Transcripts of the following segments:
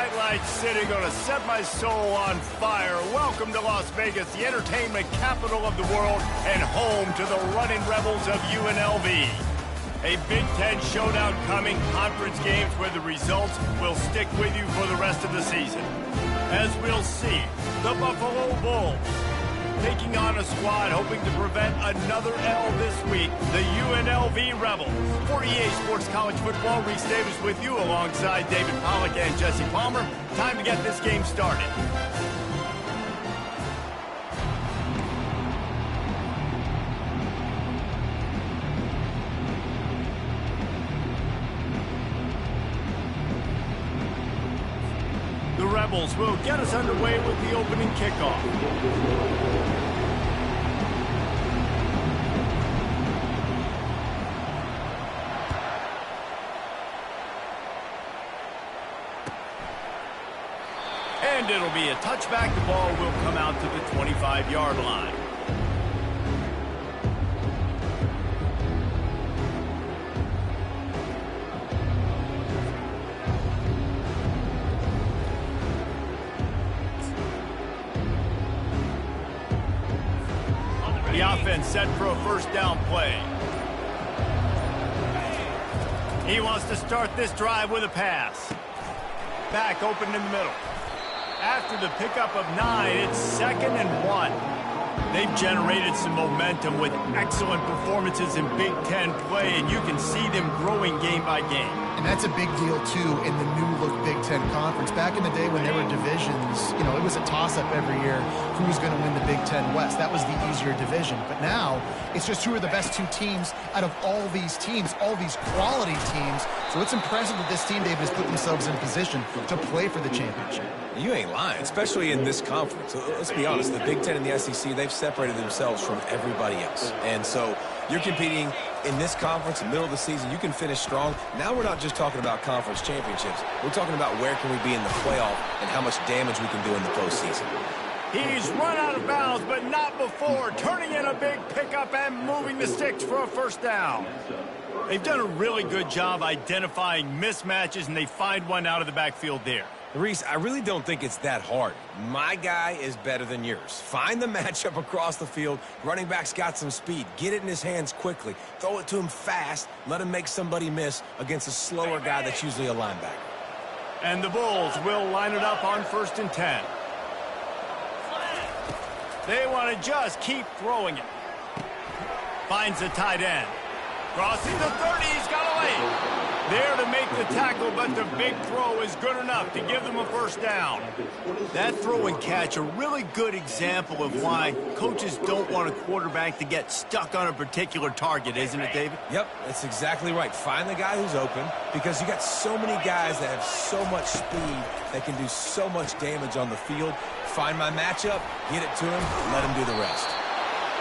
Nightlight City, gonna set my soul on fire. Welcome to Las Vegas, the entertainment capital of the world and home to the running rebels of UNLV. A Big Ten showdown coming, conference games where the results will stick with you for the rest of the season. As we'll see, the Buffalo Bulls taking on a squad hoping to prevent another L this week, the UNLV Rebels. For EA Sports College Football, Reese Davis with you alongside David Pollack and Jesse Palmer. Time to get this game started. The Rebels will get us underway with the opening kickoff. And it'll be a touchback. The ball will come out to the 25-yard line. The offense set for a first down play. He wants to start this drive with a pass. Back open in the middle. After the pickup of 9, it's 2nd and 1. They've generated some momentum with excellent performances in Big Ten play, and you can see them growing game by game. And that's a big deal, too, in the new-look Big Ten Conference. Back in the day when there were divisions, you know, it was a toss-up every year who was going to win the Big Ten West. That was the easier division. But now, it's just who are the best two teams out of all these teams, all these quality teams. So it's impressive that this team, David, has put themselves in position to play for the championship. You ain't lying, especially in this conference. Let's be honest, the Big Ten and the SEC, they've separated themselves from everybody else. And so you're competing in this conference, in the middle of the season, you can finish strong. Now we're not just talking about conference championships. We're talking about where can we be in the playoff and how much damage we can do in the postseason. He's run out of bounds, but not before. Turning in a big pickup and moving the sticks for a first down. They've done a really good job identifying mismatches, and they find one out of the backfield there. Reese, I really don't think it's that hard. My guy is better than yours. Find the matchup across the field. Running back's got some speed. Get it in his hands quickly. Throw it to him fast. Let him make somebody miss against a slower guy that's usually a linebacker. And the Bulls will line it up on 1st and 10. They want to just keep throwing it. Finds the tight end. Crossing the 30, he's got away. There to make the tackle, but the big throw is good enough to give them a first down. That throw and catch, a really good example of why coaches don't want a quarterback to get stuck on a particular target, isn't it, David? Yep, that's exactly right. Find the guy who's open, because you got so many guys that have so much speed that can do so much damage on the field. Find my matchup, get it to him, let him do the rest.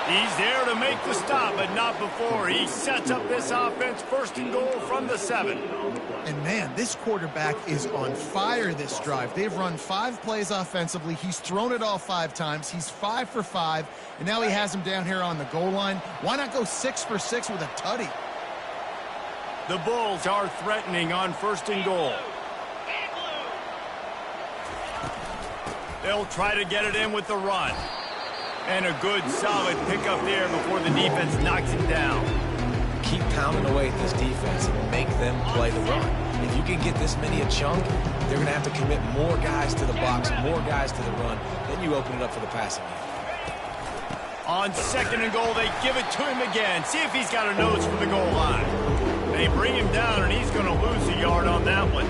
He's there to make the stop, but not before. He sets up this offense 1st and goal from the 7. And, man, this quarterback is on fire this drive. They've run 5 plays offensively. He's thrown it all 5 times. He's 5 for 5, and now he has him down here on the goal line. Why not go 6 for 6 with a tutty? The Bulls are threatening on 1st and goal. They'll try to get it in with the run. And a good, solid pickup there before the defense knocks him down. Keep pounding away at this defense and make them play the run. If you can get this many a chunk, they're going to have to commit more guys to the box, more guys to the run. Then you open it up for the passing game. On 2nd and goal, they give it to him again. See if he's got a nose for the goal line. They bring him down, and he's going to lose a yard on that one.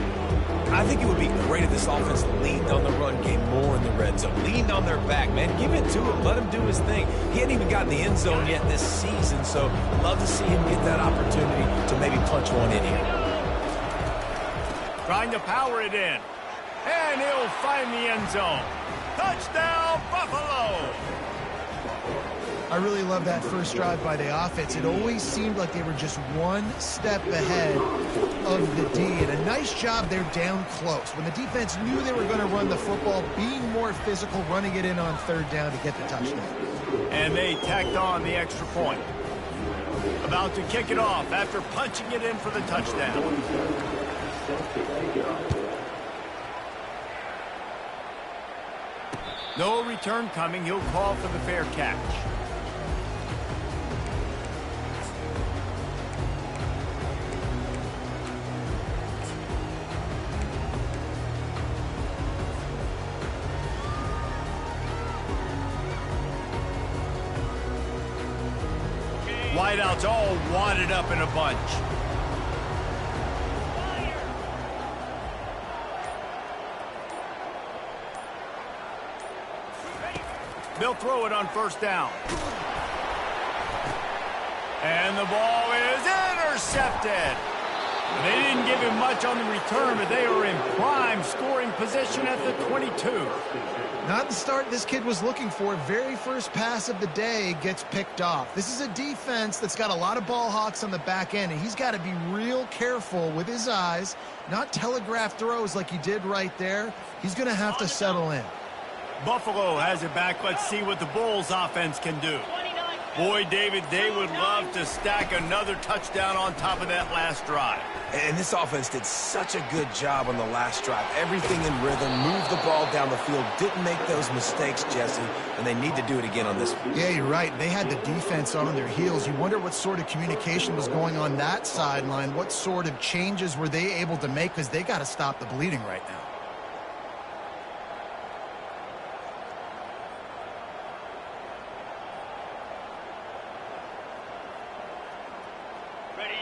I think it would be great if this offense leaned on the run game more in the red zone. Leaned on their back, man. Give it to him. Let him do his thing. He hadn't even gotten the end zone yet this season, so love to see him get that opportunity to maybe punch one in here. Trying to power it in. And he'll find the end zone. Touchdown, Buffalo! I really love that first drive by the offense. It always seemed like they were just one step ahead of the D. And a nice job there down close. When the defense knew they were going to run the football, being more physical, running it in on 3rd down to get the touchdown. And they tacked on the extra point. About to kick it off after punching it in for the touchdown. No return coming. He'll call for the fair catch. Wideouts all wadded up in a bunch. They'll throw it on first down. And the ball is intercepted. They didn't give him much on the return, but they are in prime scoring position at the 22. Not the start this kid was looking for. Very first pass of the day gets picked off. This is a defense that's got a lot of ball hawks on the back end, and he's got to be real careful with his eyes, not telegraph throws like he did right there. He's going to have to settle in. Buffalo has it back. Let's see what the Bulls offense can do. Boy, David, they would love to stack another touchdown on top of that last drive. And this offense did such a good job on the last drive. Everything in rhythm, moved the ball down the field, didn't make those mistakes, Jesse, and they need to do it again on this one. Yeah, you're right. They had the defense on their heels. You wonder what sort of communication was going on that sideline. What sort of changes were they able to make, because they got to stop the bleeding right now.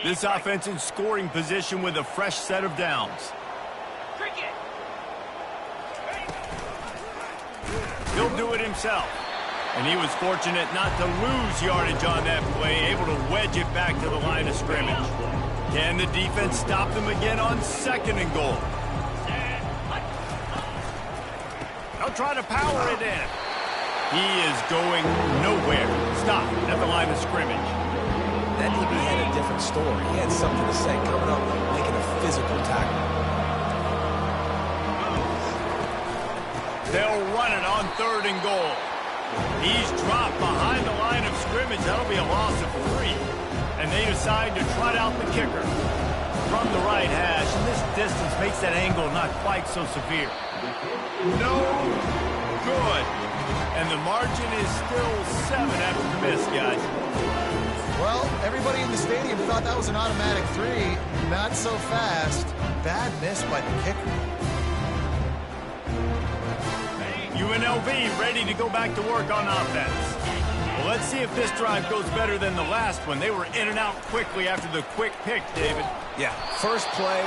This offense in scoring position with a fresh set of downs. He'll do it himself. And he was fortunate not to lose yardage on that play, able to wedge it back to the line of scrimmage. Can the defense stop them again on second and goal? They'll try to power it in. He is going nowhere. Stop at the line of scrimmage. That DB had a different story. He had something to say, coming up, making a physical tackle. They'll run it on third and goal. He's dropped behind the line of scrimmage. That'll be a loss of 3. And they decide to trot out the kicker from the right hash. And this distance makes that angle not quite so severe. No good. And the margin is still 7 after the miss, guys. Well, everybody in the stadium thought that was an automatic 3. Not so fast. Bad miss by the kicker. UNLV ready to go back to work on offense. Well, let's see if this drive goes better than the last one. They were in and out quickly after the quick pick, David. Yeah, first play,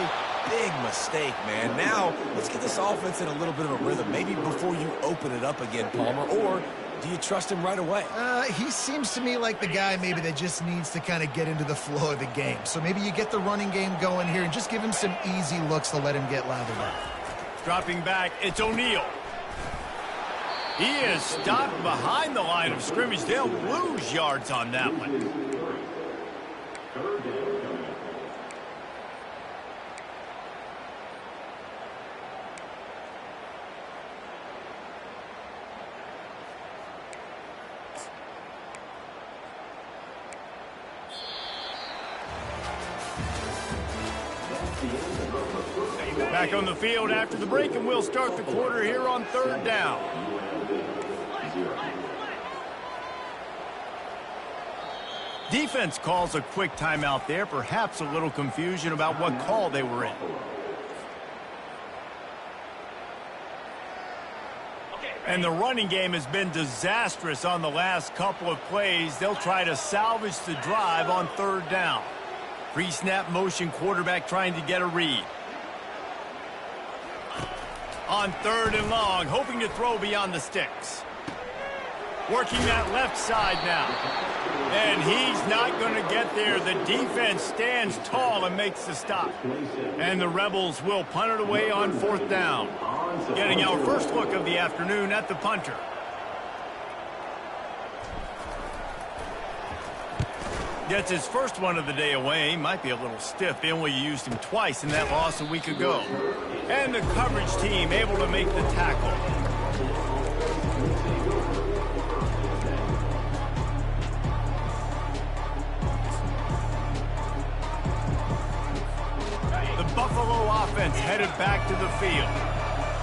big mistake, man. Now, let's get this offense in a little bit of a rhythm. Maybe before you open it up again, Palmer, or do you trust him right away? He seems to me like the guy maybe that just needs to kind of get into the flow of the game. So maybe you get the running game going here and just give him some easy looks to let him get lathered up. Dropping back, it's O'Neal. He is stopped behind the line of scrimmage. They'll lose yards on that one. Back on the field after the break, and we'll start the quarter here on third down. Defense calls a quick timeout there, perhaps a little confusion about what call they were in. And the running game has been disastrous on the last couple of plays. They'll try to salvage the drive on third down. Pre-snap motion, quarterback trying to get a read. On third and long, hoping to throw beyond the sticks. Working that left side now. And he's not going to get there. The defense stands tall and makes the stop. And the Rebels will punt it away on fourth down. Getting our first look of the afternoon at the punter. Gets his first one of the day away. Might be a little stiff. They only used him twice in that loss a week ago. And the coverage team able to make the tackle. The Buffalo offense headed back to the field.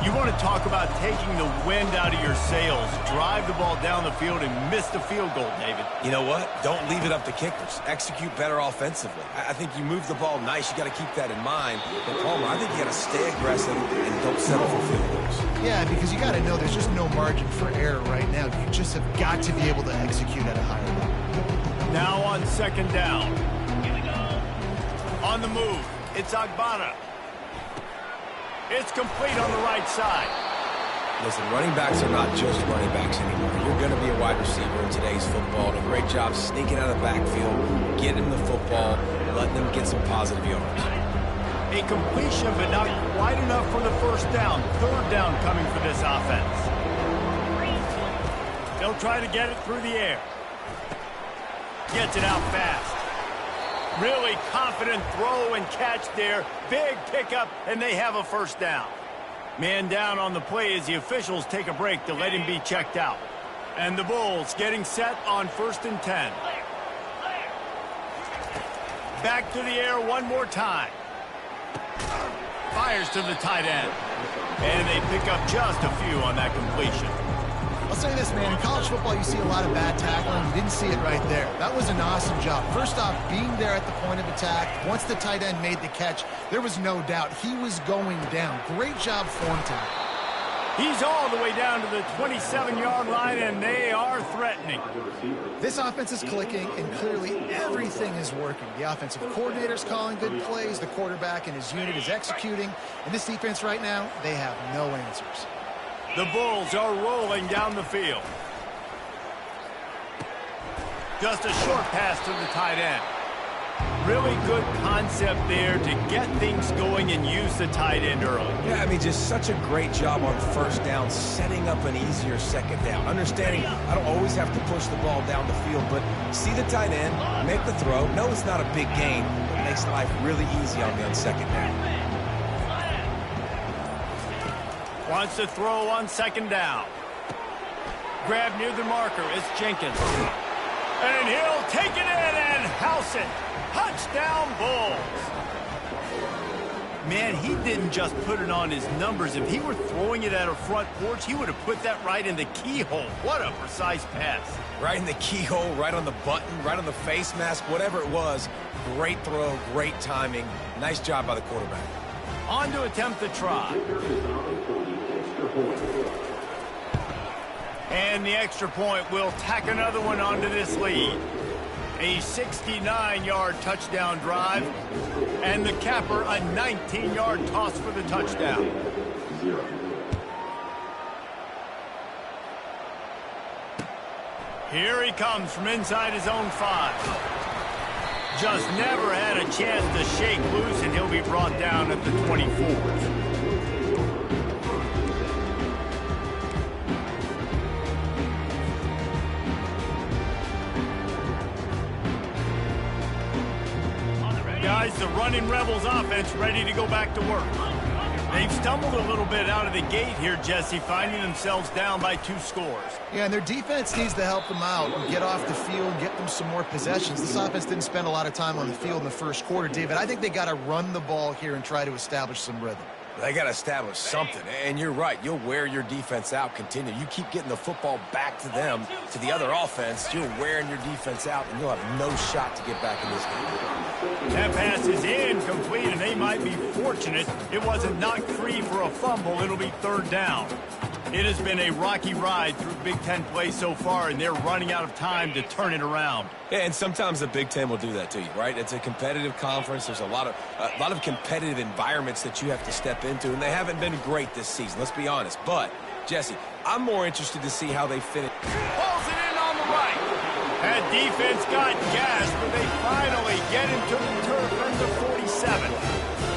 You want to talk about taking the wind out of your sails. Drive the ball down the field and miss the field goal, David. You know what? Don't leave it up to kickers. Execute better offensively. I think you move the ball nice. You got to keep that in mind. But, Palmer, I think you got to stay aggressive and don't settle for field goals. Yeah, because you got to know there's just no margin for error right now. You just have got to be able to execute at a higher level. Now on second down. On the move, it's Agbana. It's complete on the right side. Listen, running backs are not just running backs anymore. You're going to be a wide receiver in today's football. And a great job sneaking out of the backfield, getting the football, letting them get some positive yards. A completion, but not quite enough for the first down. Third down coming for this offense. They'll try to get it through the air. Gets it out fast. Really confident throw and catch there. Big pickup, and they have a first down. Man down on the play as the officials take a break to let him be checked out. And the Bulls getting set on 1st and 10. Back to the air one more time. Fires to the tight end. And they pick up just a few on that completion. I'll say this, man. In college football, you see a lot of bad tackling. You didn't see it right there. That was an awesome job. First off, being there at the point of attack. Once the tight end made the catch, there was no doubt he was going down. Great job form tackle. He's all the way down to the 27-yard line, and they are threatening. This offense is clicking, and clearly everything is working. The offensive coordinator's calling good plays. The quarterback and his unit is executing. And this defense right now, they have no answers. The Bulls are rolling down the field. Just a short pass to the tight end. Really good concept there to get things going and use the tight end early. Yeah, I mean, just such a great job on first down, setting up an easier second down. Understanding I don't always have to push the ball down the field, but see the tight end, make the throw. No, it's not a big gain, but it makes life really easy on me on second down. Wants to throw on second down. Grab near the marker. It's Jenkins. And he'll take it in and house it. Touchdown, Bulls. Man, he didn't just put it on his numbers. If he were throwing it at a front porch, he would have put that right in the keyhole. What a precise pass. Right in the keyhole, right on the button, right on the face mask, whatever it was. Great throw, great timing. Nice job by the quarterback. On to attempt the try. And the extra point will tack another one onto this lead. A 69-yard touchdown drive. And the capper, a 19-yard toss for the touchdown. Here he comes from inside his own 5. Just never had a chance to shake loose, and he'll be brought down at the 24. Guys, the running Rebels offense ready to go back to work. They've stumbled a little bit out of the gate here, Jesse, finding themselves down by 2 scores. Yeah, and their defense needs to help them out and get off the field, get them some more possessions. This offense didn't spend a lot of time on the field in the first quarter, David. I think they got to run the ball here and try to establish some rhythm. They got to establish something, and you're right. You'll wear your defense out, continue. You keep getting the football back to them, to the other offense, you're wearing your defense out, and you'll have no shot to get back in this game. That pass is incomplete, and they might be fortunate it wasn't knocked free for a fumble. It'll be third down. It has been a rocky ride through Big Ten play so far, and they're running out of time to turn it around. Yeah, and sometimes the Big Ten will do that to you, right? It's a competitive conference. There's a lot of competitive environments that you have to step into, and they haven't been great this season, let's be honest. But, Jesse, I'm more interested to see how they finish. Pulls it in on the right. That defense got gas, but they finally get him to the turf from the 47.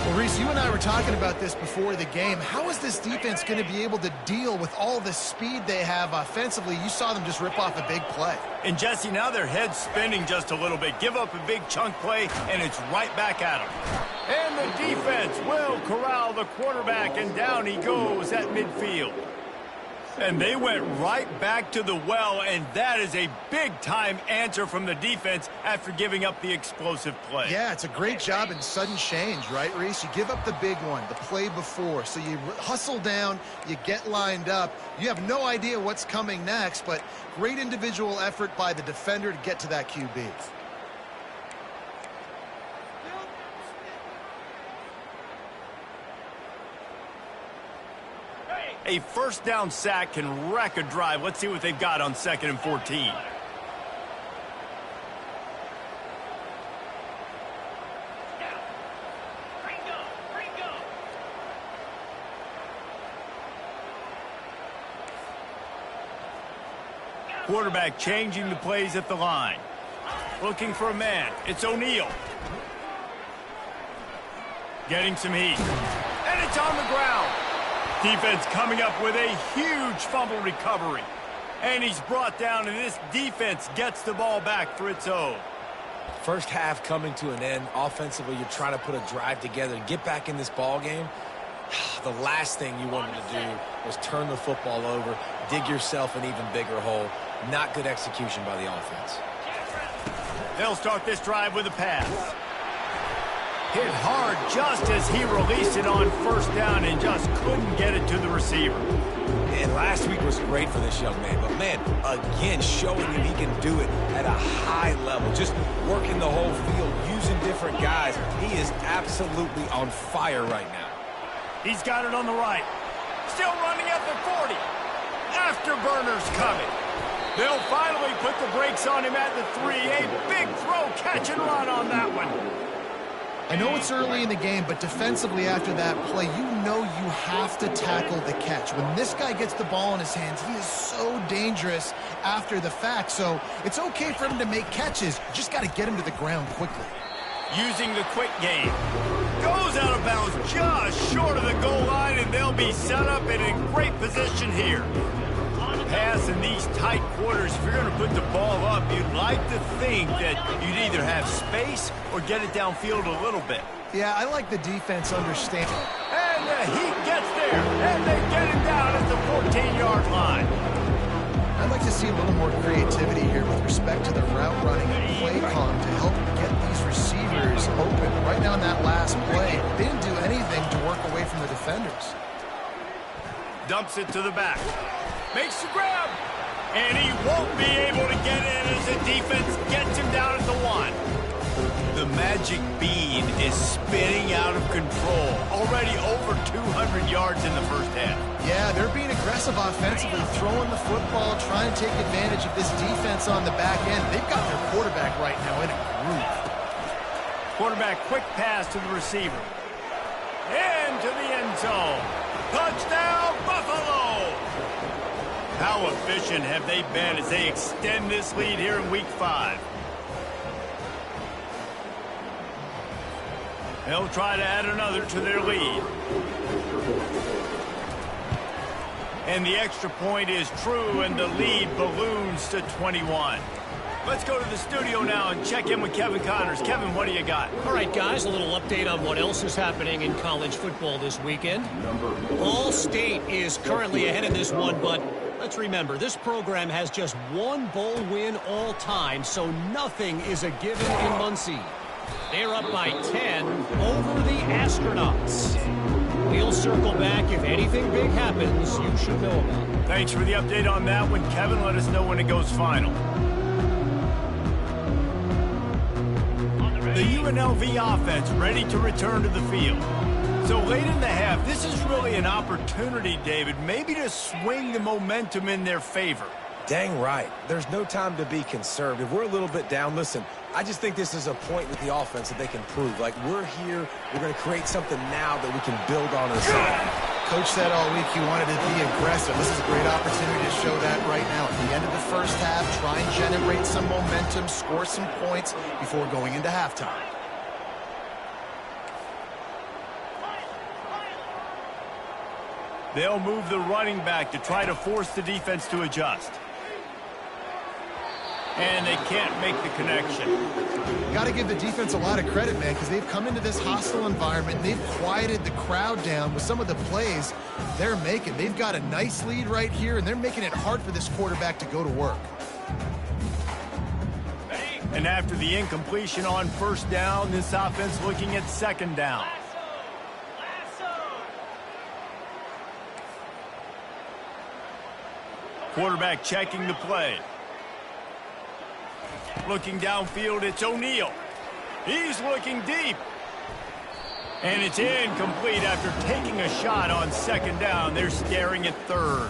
Well, Reese, you and I were talking about this before the game. How is this defense going to be able to deal with all the speed they have offensively? You saw them just rip off a big play. And, Jesse, now their head's spinning just a little bit. Give up a big chunk play, and it's right back at them. And the defense will corral the quarterback, and down he goes at midfield. And they went right back to the well, and that is a big-time answer from the defense after giving up the explosive play. Yeah, it's a great job in sudden change, right, Reese? You give up the big one, the play before, so you hustle down, you get lined up. You have no idea what's coming next, but great individual effort by the defender to get to that QB. A first down sack can wreck a drive. Let's see what they've got on 2nd and 14. Quarterback changing the plays at the line. Looking for a man. It's O'Neal. Getting some heat. And it's on the ground. Defense coming up with a huge fumble recovery. And he's brought down, and this defense gets the ball back for its own. First half coming to an end. Offensively, you're trying to put a drive together to get back in this ball game. The last thing you wanted to do was turn the football over, dig yourself an even bigger hole. Not good execution by the offense. They'll start this drive with a pass. Hit hard just as he released it on first down and just couldn't get it to the receiver. And last week was great for this young man. But, man, again, showing that he can do it at a high level. Just working the whole field, using different guys. He is absolutely on fire right now. He's got it on the right. Still running at the 40. Afterburners coming. They'll finally put the brakes on him at the 3. A big throw, catch and run on that one. I know it's early in the game, but defensively after that play, you know you have to tackle the catch. When this guy gets the ball in his hands, he is so dangerous after the fact. So it's okay for him to make catches. You just got to get him to the ground quickly. Using the quick game. Goes out of bounds just short of the goal line, and they'll be set up in a great position here. Pass in these tight quarters, if you're going to put the ball up, you'd like to think that you'd either have space or get it downfield a little bit. Yeah, I like the defense understanding. And the heat gets there, and they get him down at the 14-yard line. I'd like to see a little more creativity here with respect to the route running and play calling to help get these receivers open. Right now in that last play, they didn't do anything to work away from the defenders. Dumps it to the back. Makes the grab. And he won't be able to get in as the defense gets him down at the 1. The magic bean is spinning out of control. Already over 200 yards in the first half. Yeah, they're being aggressive offensively, throwing the football, trying to take advantage of this defense on the back end. They've got their quarterback right now in a groove. Quarterback quick pass to the receiver. Into the end zone. Touchdown, Buffalo! How efficient have they been as they extend this lead here in Week 5? They'll try to add another to their lead. And the extra point is true, and the lead balloons to 21. Let's go to the studio now and check in with Kevin Connors. Kevin, what do you got? All right, guys, a little update on what else is happening in college football this weekend. Ball State is currently ahead in this one, but let's remember, this program has just one bowl win all time, so nothing is a given in Muncie. They're up by 10 over the Astronauts. We'll circle back. If anything big happens, you should know about it. Thanks for the update on that one, Kevin. Let us know when it goes final. The UNLV offense ready to return to the field. So late in the half, this is really an opportunity, David, maybe to swing the momentum in their favor. Dang right. There's no time to be conservative. We're a little bit down. Listen, I just think this is a point with the offense that they can prove. Like, we're here, we're going to create something now that we can build on as well. Coach said all week he wanted to be aggressive. This is a great opportunity to show that right now. At the end of the first half, try and generate some momentum, score some points before going into halftime. They'll move the running back to try to force the defense to adjust. And they can't make the connection. Got to give the defense a lot of credit, man, because they've come into this hostile environment and they've quieted the crowd down with some of the plays they're making. They've got a nice lead right here, and they're making it hard for this quarterback to go to work. And after the incompletion on first down, this offense looking at second down. Quarterback checking the play. Looking downfield, it's O'Neal. He's looking deep. And it's incomplete after taking a shot on second down. They're staring at third.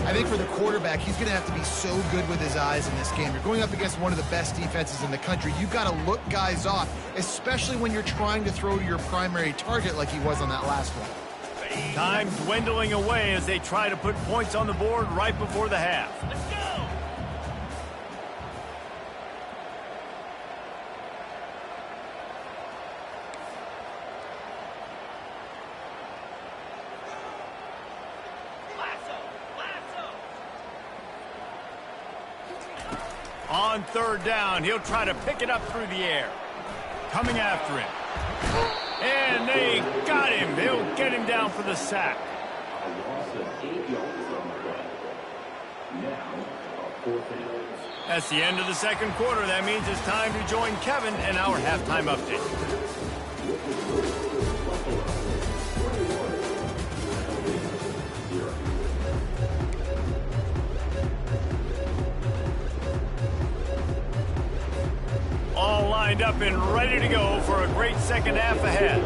I think for the quarterback, he's going to have to be so good with his eyes in this game. You're going up against one of the best defenses in the country. You've got to look guys off, especially when you're trying to throw to your primary target like he was on that last one. Time dwindling away as they try to put points on the board right before the half. On third down, he'll try to pick it up through the air. Coming after him. And they got him. He'll get him down for the sack. That's the end of the second quarter. That means it's time to join Kevin in our halftime update. All lined up and ready to go for a great second half ahead.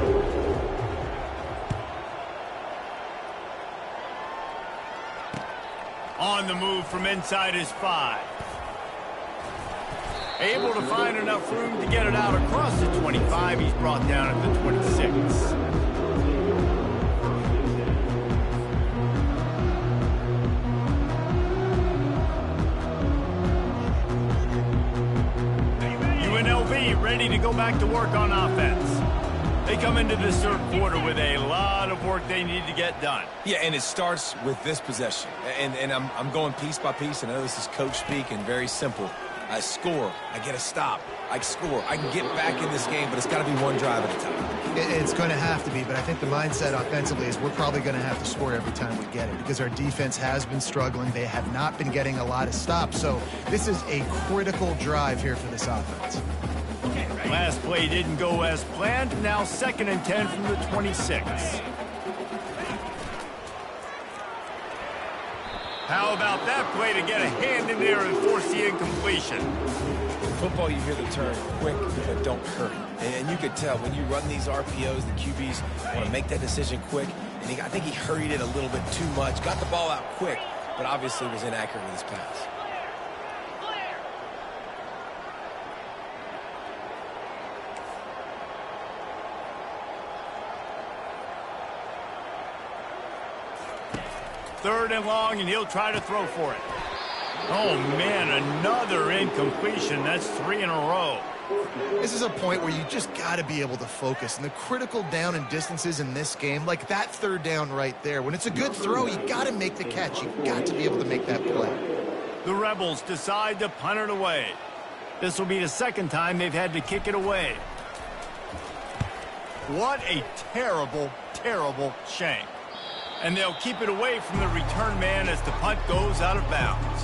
On the move from inside his 5. Able to find enough room to get it out across the 25. He's brought down at the 26. UNLV ready to go back to work on offense. They come into this third quarter with a lot of work they need to get done. Yeah, and it starts with this possession. And I'm going piece by piece, and I know this is coach speak and very simple. I score, I get a stop, I score, I can get back in this game, but it's got to be one drive at a time. It's going to have to be, but I think the mindset offensively is we're probably going to have to score every time we get it because our defense has been struggling. They have not been getting a lot of stops, so this is a critical drive here for this offense. Last play didn't go as planned. Now 2nd and 10 from the 26. How about that play to get a hand in there and force the incompletion? In football, you hear the term quick, but don't hurry. And you could tell when you run these RPOs, the QBs want to make that decision quick. And I think he hurried it a little bit too much, got the ball out quick, but obviously was inaccurate with his pass. Third and long, and he'll try to throw for it. Oh, man, another incompletion. That's 3 in a row. This is a point where you just got to be able to focus. And the critical down and distances in this game, like that third down right there, when it's a good throw, you got to make the catch. You've got to be able to make that play. The Rebels decide to punt it away. This will be the second time they've had to kick it away. What a terrible, terrible shank. And they'll keep it away from the return man as the punt goes out of bounds.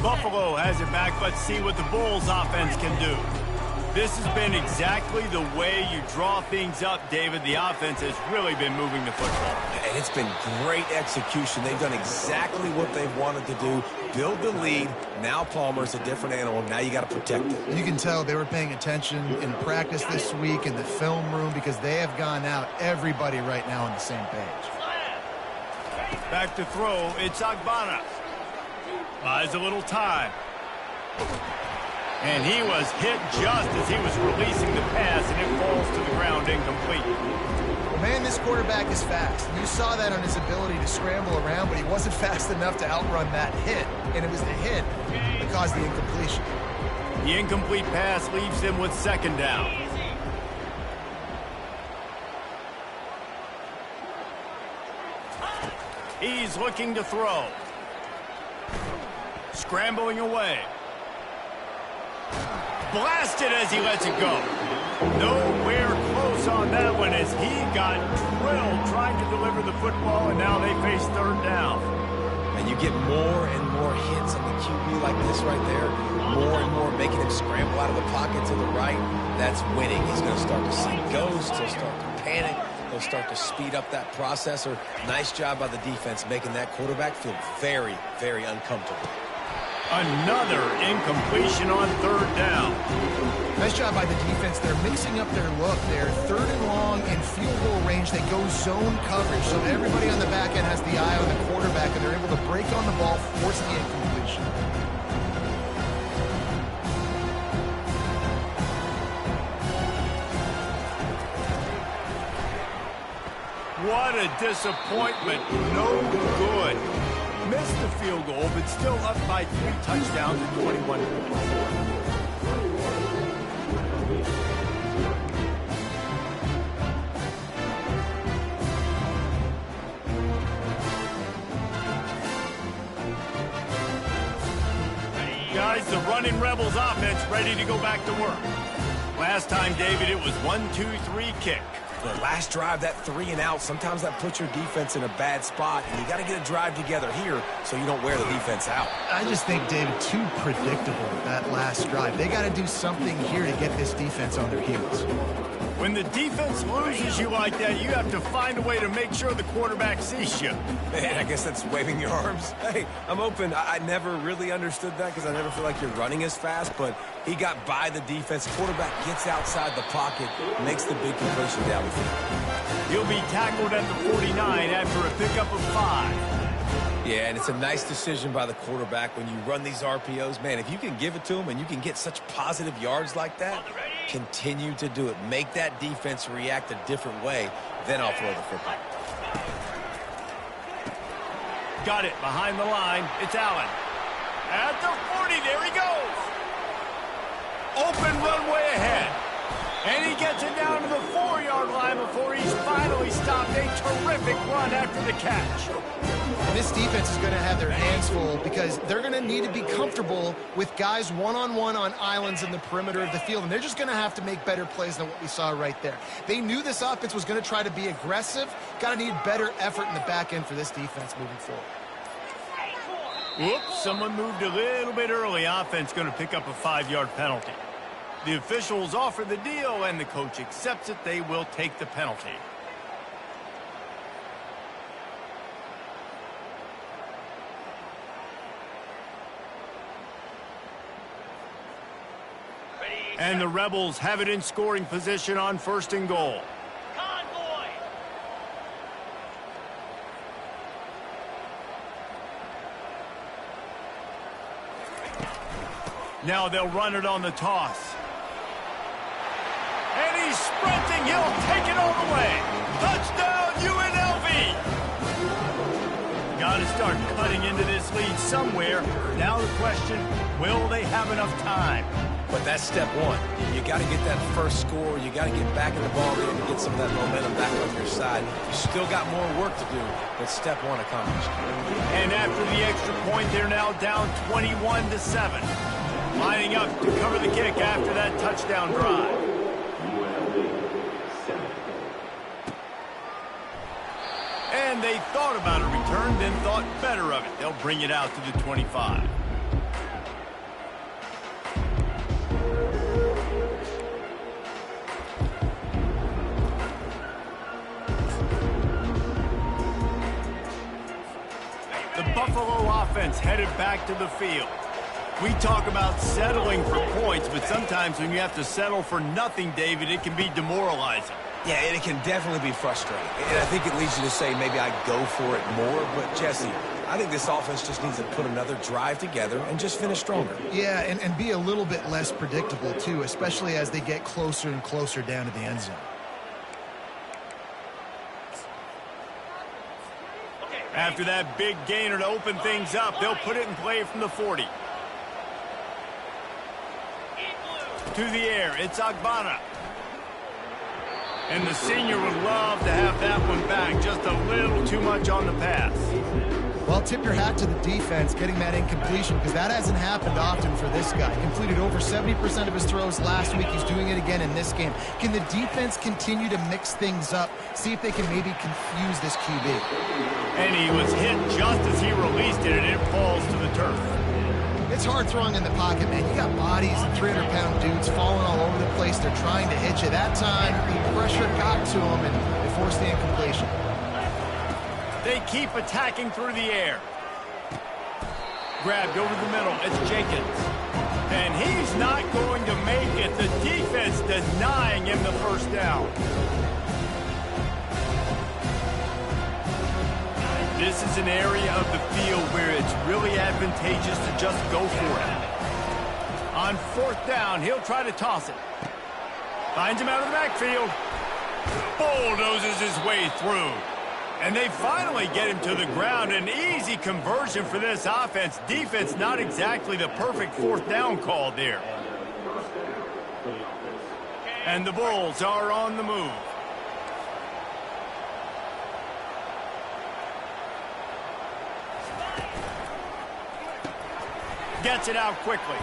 Buffalo has it back. Let's see what the Bulls offense can do. This has been exactly the way you draw things up, David. The offense has really been moving the football. And it's been great execution. They've done exactly what they've wanted to do. Build the lead. Now Palmer's a different animal. Now you got to protect it. You can tell they were paying attention in practice this week in the film room because they have gone out, everybody right now on the same page. Back to throw. It's Agbana. Buys a little time. And he was hit just as he was releasing the pass, and it falls to the ground incomplete. Well, man, this quarterback is fast. You saw that on his ability to scramble around, but he wasn't fast enough to outrun that hit. And it was the hit that caused the incompletion. The incomplete pass leaves them with second down. He's looking to throw. Scrambling away. Blasted as he lets it go. Nowhere close on that one as he got drilled trying to deliver the football, and now they face third down. And you get more and more hits on the QB like this right there. More and more making him scramble out of the pocket to the right. That's winning. He's going to start to see ghosts. He'll start to panic. He'll start to speed up that processor. Nice job by the defense making that quarterback feel very, very uncomfortable. Another incompletion on third down. Nice job by the defense. They're mixing up their look. They're third and long in field goal range. They go zone coverage, so everybody on the back end has the eye on the quarterback, and they're able to break on the ball, force the incompletion. What a disappointment. No good. Missed the field goal, but still up by 3 touchdowns and 21 points. Guys, the running Rebels offense ready to go back to work. Last time, David, it was 1-2-3 kick. The last drive, that 3 and out, sometimes that puts your defense in a bad spot, and you got to get a drive together here so you don't wear the defense out. I just think, David, too predictable, that last drive. They got to do something here to get this defense on their heels. When the defense loses you like that, you have to find a way to make sure the quarterback sees you. Man, I guess that's waving your arms. Hey, I'm open. I never really understood that because I never feel like you're running as fast, but he got by the defense. Quarterback gets outside the pocket, makes the big completion down the field. He'll be tackled at the 49 after a pickup of 5. Yeah, and it's a nice decision by the quarterback when you run these RPOs. Man, if you can give it to him and you can get such positive yards like that, continue to do it. Make that defense react a different way, then I'll throw the football. Got it behind the line. It's Allen. At the 40, there he goes. Open runway ahead. And he gets it down to the 4-yard line before he's finally stopped. A terrific run after the catch. This defense is going to have their hands full because they're going to need to be comfortable with guys one-on-one on islands in the perimeter of the field, and they're just going to have to make better plays than what we saw right there. They knew this offense was going to try to be aggressive. Got to need better effort in the back end for this defense moving forward. Whoops, someone moved a little bit early. Offense going to pick up a 5-yard penalty. The officials offer the deal, and the coach accepts it. They will take the penalty. And the Rebels have it in scoring position on 1st and goal. Convoy. Now they'll run it on the toss. And he's sprinting. He'll take it all the way. Touchdown, UNLV. Got to start cutting into this lead somewhere. Now the question, will they have enough time? But that's step one. You got to get that first score. You got to get back in the ball game and get some of that momentum back on your side. You still got more work to do, but step one accomplished. And after the extra point, they're now down 21-7. Lining up to cover the kick after that touchdown drive. And they thought about a return, then thought better of it. They'll bring it out to the 25. The Buffalo offense headed back to the field. We talk about settling for points, but sometimes when you have to settle for nothing, David, it can be demoralizing. Yeah, and it can definitely be frustrating. And I think it leads you to say maybe I go for it more. But, Jesse, I think this offense just needs to put another drive together and just finish stronger. Yeah, and be a little bit less predictable, too, especially as they get closer and closer down to the end zone. After that big gainer to open things up, they'll put it in play from the 40. To the air, it's Agbana. And the senior would love to have that one back, just a little too much on the pass. Well, tip your hat to the defense getting that incompletion, because that hasn't happened often for this guy. Completed over 70% of his throws last week. He's doing it again in this game. Can the defense continue to mix things up, see if they can maybe confuse this QB? And he was hit just as he released it, and it falls to the turf. It's hard throwing in the pocket, man. You got bodies and 300-pound dudes falling all over the place. They're trying to hit you. That time, the pressure got to him, and they forced the incompletion. They keep attacking through the air. Grabbed over the middle. It's Jenkins. And he's not going to make it. The defense denying him the first down. This is an area of the field where it's really advantageous to just go for it. On fourth down, he'll try to toss it. Finds him out of the backfield. Bulldozes his way through. And they finally get him to the ground. An easy conversion for this offense. Defense, not exactly the perfect fourth down call there. And the Bulls are on the move. Gets it out quickly.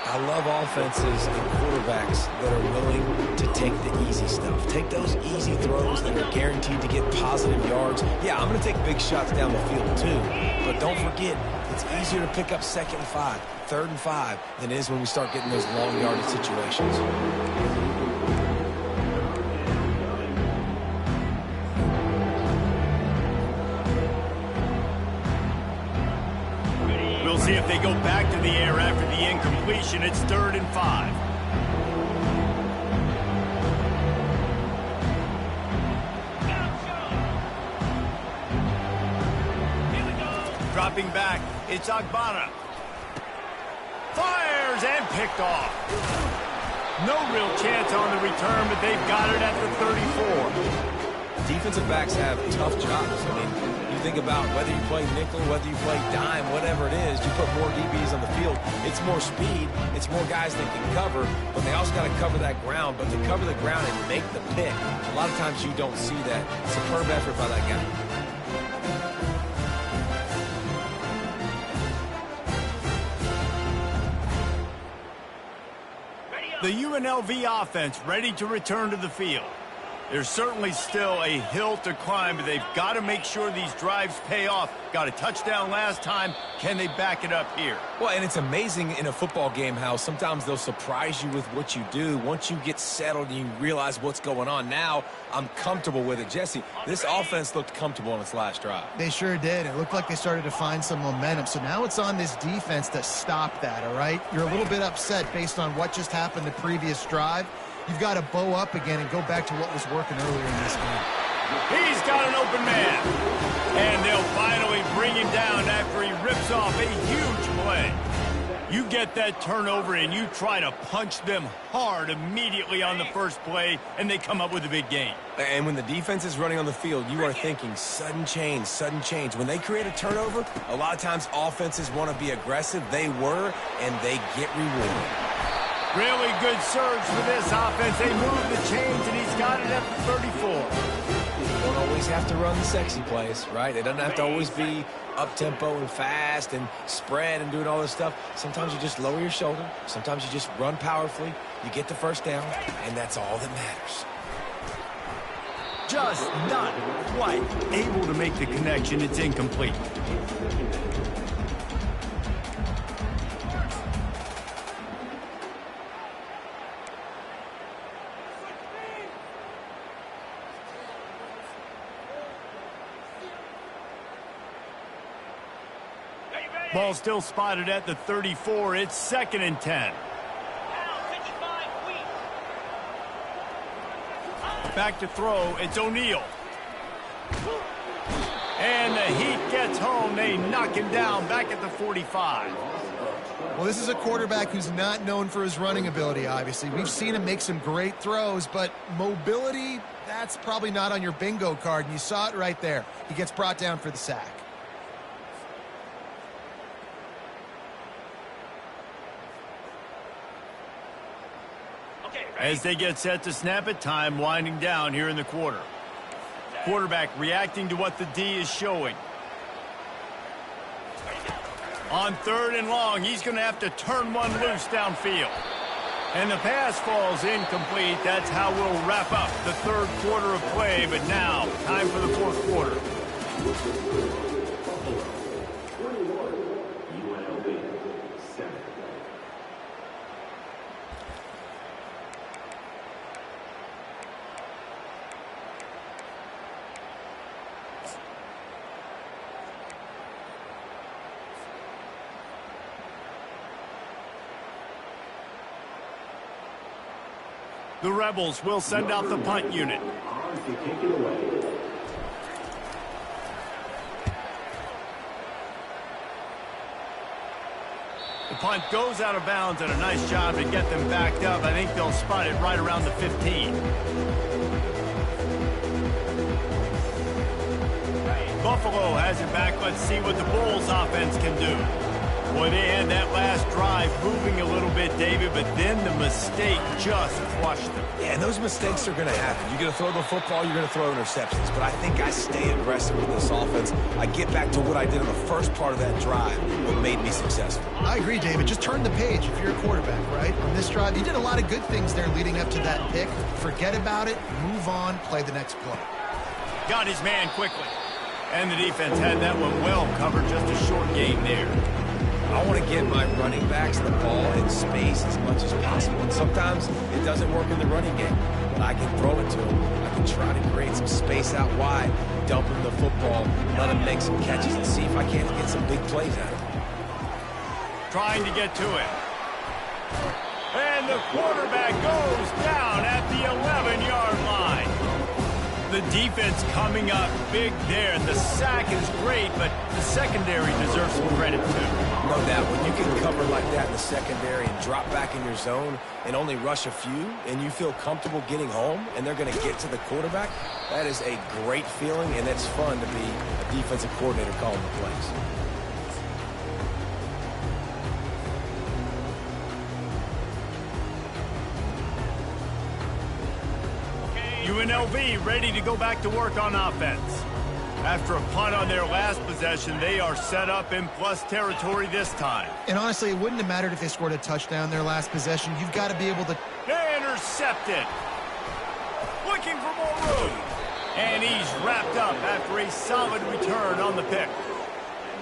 I love offenses and quarterbacks that are willing to take the easy stuff. Take those easy throws that are guaranteed to get positive yards. Yeah, I'm going to take big shots down the field too. But don't forget, it's easier to pick up 2nd and 5, 3rd and 5 than it is when we start getting those long yardage situations. We'll see if they go back to the air after the incompletion. It's 3rd and 5. Dropping back, it's Agbana. Fires and picked off. No real chance on the return, but they've got it at the 34. Defensive backs have tough jobs. I mean, you think about whether you play nickel, whether you play dime, whatever it is, you put more DBs on the field. It's more speed. It's more guys that can cover, but they also got to cover that ground. But to cover the ground and make the pick, a lot of times you don't see that. Superb effort by that guy. The UNLV offense ready to return to the field. There's certainly still a hill to climb, but they've got to make sure these drives pay off. Got a touchdown last time. Can they back it up here? Well, and it's amazing in a football game how sometimes they'll surprise you with what you do. Once you get settled and you realize what's going on, now I'm comfortable with it. Jesse, this offense looked comfortable on its last drive. They sure did. It looked like they started to find some momentum. So now it's on this defense to stop that, all right? You're a little bit upset based on what just happened the previous drive. You've got to bow up again and go back to what was working earlier in this game. He's got an open man. And they'll finally bring him down after he rips off a huge play. You get that turnover and you try to punch them hard immediately on the first play, and they come up with a big gain. And when the defense is running on the field, you are thinking sudden change, sudden change. When they create a turnover, a lot of times offenses want to be aggressive. They were, and they get rewarded. Really good surge for this offense. They move the chains, and he's got it at the 34. You don't always have to run the sexy plays, right? It doesn't have to always be up-tempo and fast and spread and doing all this stuff. Sometimes you just lower your shoulder. Sometimes you just run powerfully. You get the first down, and that's all that matters. Just not quite able to make the connection. It's incomplete. Ball still spotted at the 34. It's 2nd and 10. Back to throw. It's O'Neal. And the heat gets home. They knock him down back at the 45. Well, this is a quarterback who's not known for his running ability, obviously. We've seen him make some great throws, but mobility, that's probably not on your bingo card, and you saw it right there. He gets brought down for the sack. As they get set to snap it, time winding down here in the quarter. Quarterback reacting to what the D is showing. On 3rd and long, he's going to have to turn one loose downfield. And the pass falls incomplete. That's how we'll wrap up the 3rd quarter of play. But now, time for the 4th quarter. The Rebels will send out the punt unit. The punt goes out of bounds, and a nice job to get them backed up. I think they'll spot it right around the 15. Buffalo has it back. Let's see what the Bulls offense can do. Boy, they had that last drive moving a little bit, David, but then the mistake just crushed them. Yeah, and those mistakes are going to happen. You're going to throw the football, you're going to throw interceptions. But I think I stay aggressive with this offense. I get back to what I did in the first part of that drive, what made me successful. I agree, David. Just turn the page if you're a quarterback, right? On this drive, you did a lot of good things there leading up to that pick. Forget about it, move on, play the next play. Got his man quickly. And the defense had that one well covered, just a short gain there. I want to get my running backs the ball in space as much as possible. And sometimes it doesn't work in the running game. But I can throw it to them. I can try to create some space out wide, dump him the football, let him make some catches, and see if I can't get some big plays out of him. Trying to get to it. And the quarterback goes down at the 11-yard line. The defense coming up big there. The sack is great, but the secondary deserves some credit too. No doubt. When you can cover like that in the secondary and drop back in your zone and only rush a few, and you feel comfortable getting home, and they're going to get to the quarterback, that is a great feeling, and it's fun to be a defensive coordinator calling the plays. UNLV ready to go back to work on offense. After a punt on their last possession, they are set up in plus territory this time. And honestly, it wouldn't have mattered if they scored a touchdown their last possession. You've got to be able to... Intercepted. Looking for more room. And he's wrapped up after a solid return on the pick.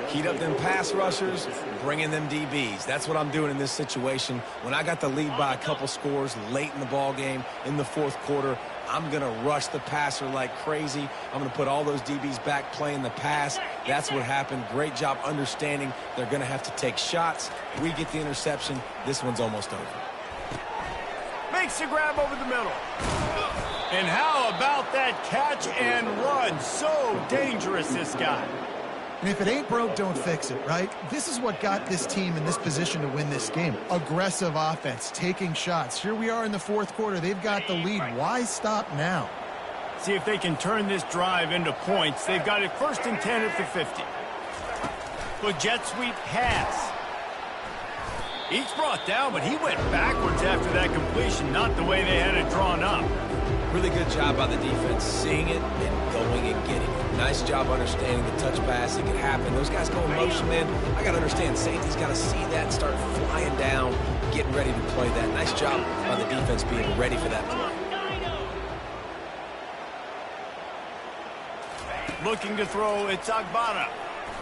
Heat up them pass rushers, bring in them DBs. That's what I'm doing in this situation. When I got the lead by a couple scores late in the ball game in the 4th quarter, I'm going to rush the passer like crazy. I'm going to put all those DBs back playing the pass. That's what happened. Great job understanding they're going to have to take shots. We get the interception. This one's almost over. Makes the grab over the middle. And how about that catch and run? So dangerous, this guy. And if it ain't broke, don't fix it, right? This is what got this team in this position to win this game. Aggressive offense, taking shots. Here we are in the 4th quarter. They've got the lead. Why stop now? See if they can turn this drive into points. They've got it 1st and 10 at the 50. Good jet sweep pass. He's brought down, but he went backwards after that completion, not the way they had it drawn up. Really good job by the defense, seeing it and going and getting it. Nice job understanding the touch pass. It could happen. Those guys go in motion, man. I got to understand, safety's got to see that and start flying down, getting ready to play that. Nice job by the defense being ready for that play. Looking to throw, it's Agbana.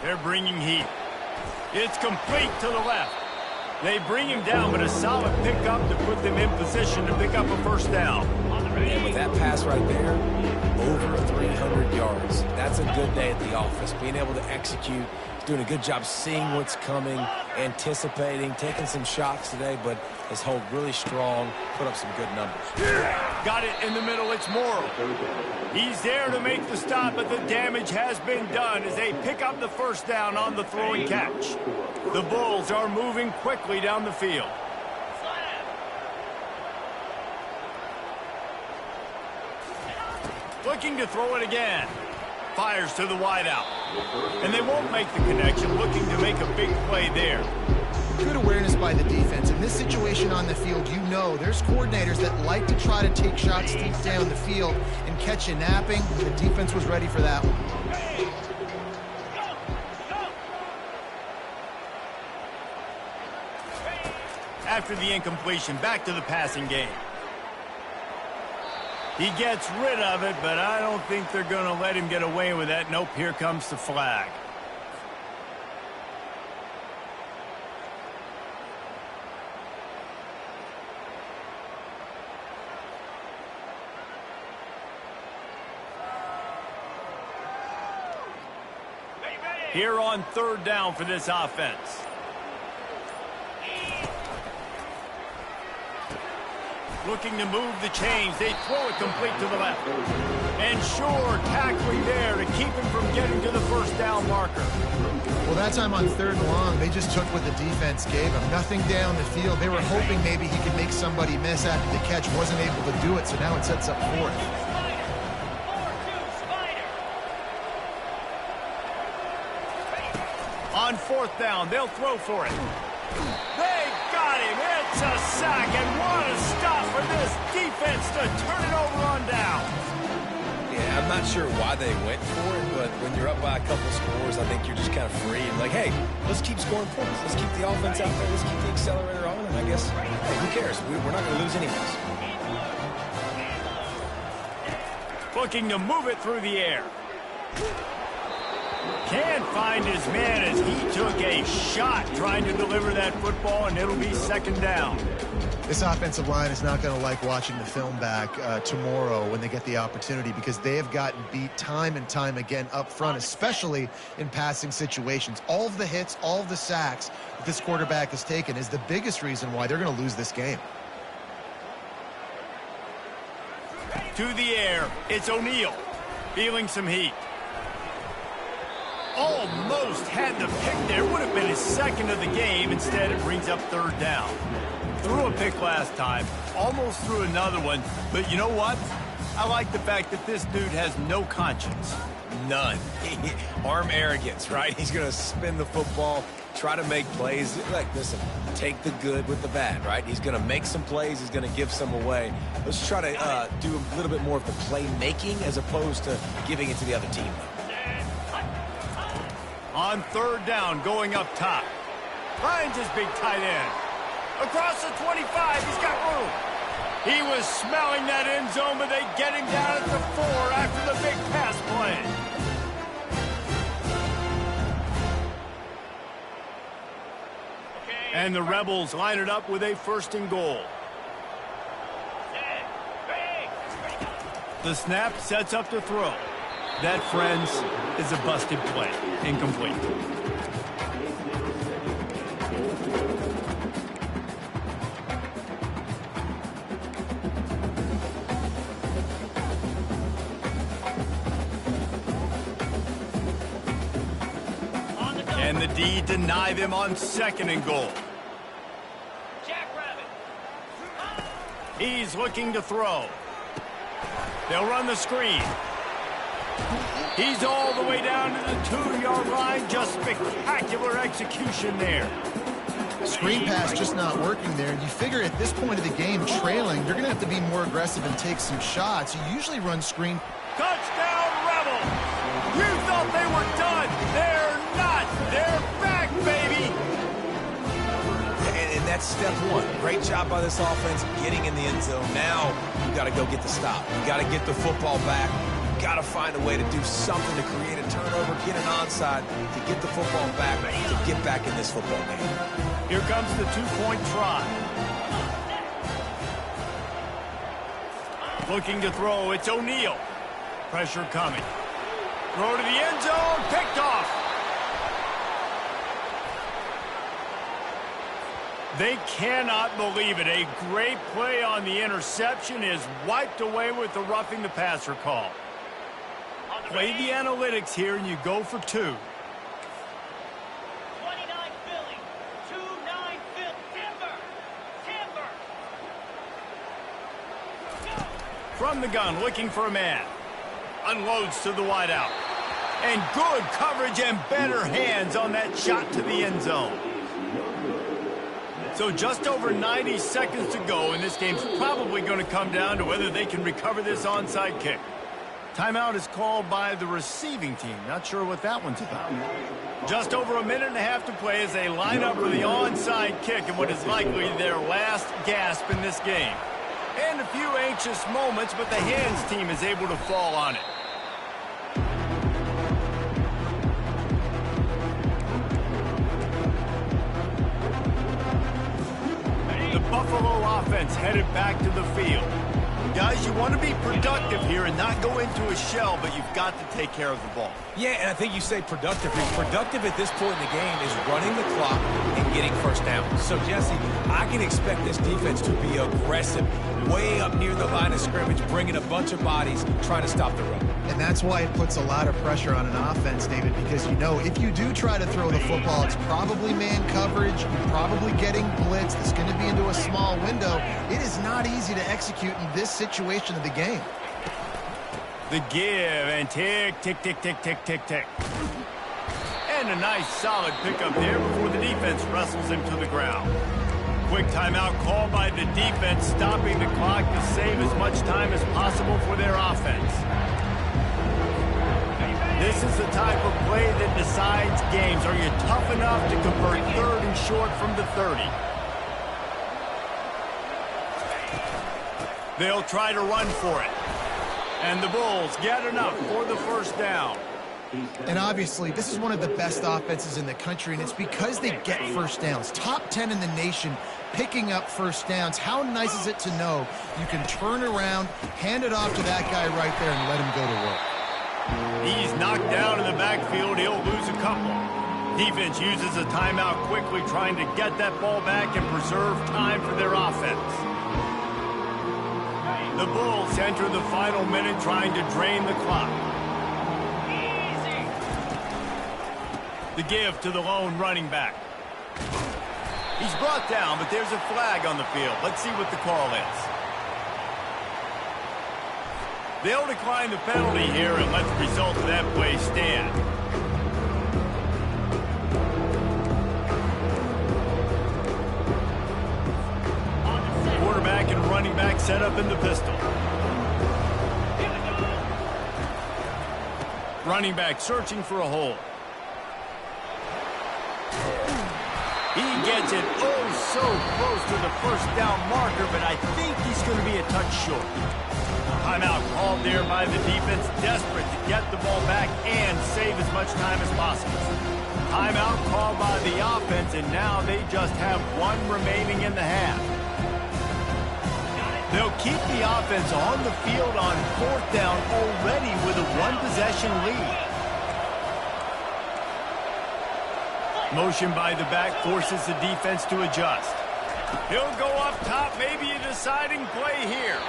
They're bringing heat. It's complete to the left. They bring him down, but a solid pickup to put them in position to pick up a 1st down. And with that pass right there, over 300 yards. That's a good day at the office. Being able to execute, doing a good job seeing what's coming, anticipating, taking some shots today, but his hold really strong, put up some good numbers. Got it in the middle. It's Morrow. He's there to make the stop, but the damage has been done as they pick up the first down on the throwing catch. The Bulls are moving quickly down the field. Looking to throw it again. Fires to the wideout. And they won't make the connection, looking to make a big play there. Good awareness by the defense. In this situation on the field, you know there's coordinators that like to try to take shots deep down the field and catch you napping. The defense was ready for that one. After the incompletion, back to the passing game. He gets rid of it, but I don't think they're going to let him get away with that. Nope, here comes the flag. Here on third down for this offense. Looking to move the chains. They throw it complete to the left. And sure, tackling there to keep him from getting to the first down marker. Well, that time on third and long, they just took what the defense gave him. Nothing down the field. They were hoping maybe he could make somebody miss after the catch. Wasn't able to do it, so now it sets up fourth. On fourth down, they'll throw for it. They got him. It's a sack, and what a stop for this defense to turn it over on down. Yeah, I'm not sure why they went for it, but when you're up by a couple scores, I think you're just kind of free. And like, hey, let's keep scoring points. Let's keep the offense out there. Let's keep the accelerator on. And I guess, hey, who cares? We're not going to lose anyways. Looking to move it through the air. Can't find his man as he took a shot trying to deliver that football, and it'll be second down. This offensive line is not going to like watching the film back tomorrow when they get the opportunity, because they have gotten beat time and time again up front, especially in passing situations. All of the hits, all of the sacks that this quarterback has taken is the biggest reason why they're going to lose this game. To the air, it's O'Neal, feeling some heat. Almost had the pick there. Would have been his second of the game. Instead, it brings up third down. Threw a pick last time. Almost threw another one. But you know what? I like the fact that this dude has no conscience. None. Arm arrogance, right? He's going to spin the football, try to make plays. Like, listen, take the good with the bad, right? He's going to make some plays. He's going to give some away. Let's try to do a little bit more of the playmaking as opposed to giving it to the other team, though. On third down, going up top. Finds his big tight end. Across the 25, he's got room. He was smelling that end zone, but they get him down at the 4 after the big pass play. And the Rebels line it up with a first and goal. The snap sets up to throw. That, friends, is a busted play. Incomplete. And the D deny them on second and goal. He's looking to throw. They'll run the screen. He's all the way down to the 2-yard line. Just spectacular execution there. Screen pass just not working there. And you figure at this point of the game, trailing, you're going to have to be more aggressive and take some shots. You usually run screen. Touchdown, Rebel! You thought they were done. They're not. They're back, baby. And that's step one. Great job by this offense getting in the end zone. Now you got to go get the stop. You got to get the football back. You got to find a way to do something to create a turnover, get an onside, to get the football back, to get back in this football game. Here comes the 2-point try. Looking to throw, it's O'Neal. Pressure coming. Throw to the end zone, picked off. They cannot believe it. A great play on the interception is wiped away with the roughing the passer call. Play the analytics here and you go for 2. 29 Philly, 2-9 Philly, Timber. Go. From the gun, looking for a man. Unloads to the wideout. And good coverage and better hands on that shot to the end zone. So just over 90 seconds to go, and this game's probably going to come down to whether they can recover this onside kick. Timeout is called by the receiving team. Not sure what that one's about. Just over a minute and a half to play as they line up for the onside kick and what is likely their last gasp in this game. And a few anxious moments, but the hands team is able to fall on it. The Buffalo offense headed back to the field. Guys, you want to be productive here and not go into a shell, but you've got to take care of the ball. Yeah, and I think you say productive. Productive at this point in the game is running the clock and getting first down. So, Jesse, I can expect this defense to be aggressive, way up near the line of scrimmage, bringing a bunch of bodies, trying to stop the run. And that's why it puts a lot of pressure on an offense, David, because you know if you do try to throw the football, it's probably man coverage, you're probably getting blitzed, it's going to be into a small window. It is not easy to execute in this situation of the game. The give and tick, tick, tick, tick, tick, tick, tick. And a nice solid pickup there before the defense wrestles him to the ground. Quick timeout called by the defense, stopping the clock to save as much time as possible for their offense. This is the type of play that decides games. Are you tough enough to convert 3rd and short from the 30? They'll try to run for it. And the Bulls get enough for the first down. And obviously, this is one of the best offenses in the country, and it's because they get first downs. Top 10 in the nation picking up first downs. How nice is it to know you can turn around, hand it off to that guy right there, and let him go to work? He's knocked down in the backfield. He'll lose a couple. Defense uses a timeout quickly, trying to get that ball back and preserve time for their offense. The Bulls enter the final minute trying to drain the clock. Easy. The give to the lone running back. He's brought down, but there's a flag on the field. Let's see what the call is. They'll decline the penalty here and let the result of that play stand. Quarterback and running back set up in the pistol. Running back searching for a hole. He gets it so close to the first down marker, but I think he's going to be a touch short. Timeout called there by the defense, desperate to get the ball back and save as much time as possible. Timeout called by the offense, and now they just have one remaining in the half. They'll keep the offense on the field on 4th down already with a one-possession lead. Motion by the back forces the defense to adjust. He'll go up top, maybe a deciding play here.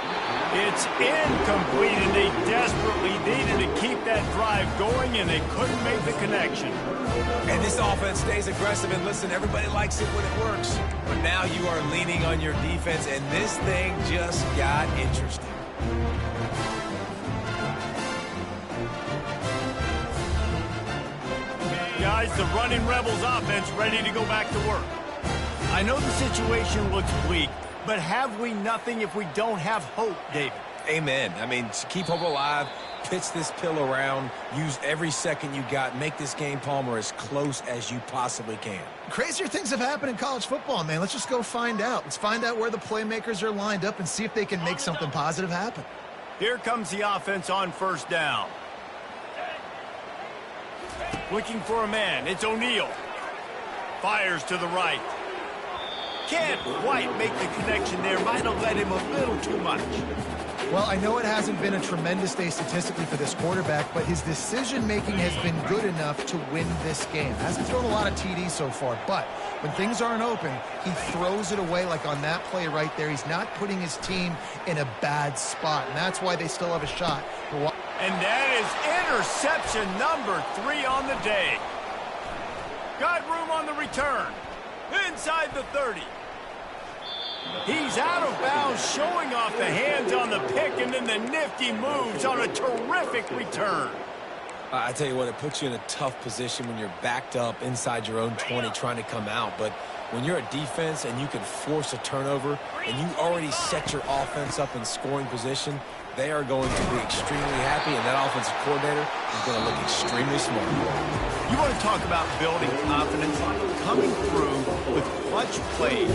It's incomplete, and they desperately needed to keep that drive going, and they couldn't make the connection. And this offense stays aggressive, and listen, everybody likes it when it works. But now you are leaning on your defense, and this thing just got interesting. Guys, the running Rebels offense ready to go back to work. I know the situation looks bleak, but have we nothing if we don't have hope, David? Amen. I mean, keep hope alive, pitch this pill around, use every second you got, make this game, Palmer, as close as you possibly can. Crazier things have happened in college football, man. Let's just go find out. Let's find out where the playmakers are lined up and see if they can make something positive happen. Here comes the offense on 1st down. Looking for a man. It's O'Neal. Fires to the right. Can't quite make the connection there. Might have led him a little too much. Well, I know it hasn't been a tremendous day statistically for this quarterback, but his decision-making has been good enough to win this game. Hasn't thrown a lot of TDs so far, but when things aren't open, he throws it away like on that play right there. He's not putting his team in a bad spot, and that's why they still have a shot. And that is interception number 3 on the day. Got room on the return. Inside the 30. He's out of bounds, showing off the hands on the pick, and then the nifty moves on a terrific return. I tell you what, it puts you in a tough position when you're backed up inside your own 20 trying to come out. But when you're a defense and you can force a turnover and you already set your offense up in scoring position, they are going to be extremely happy, and that offensive coordinator is going to look extremely smart. You want to talk about building confidence? Coming through with clutch plays,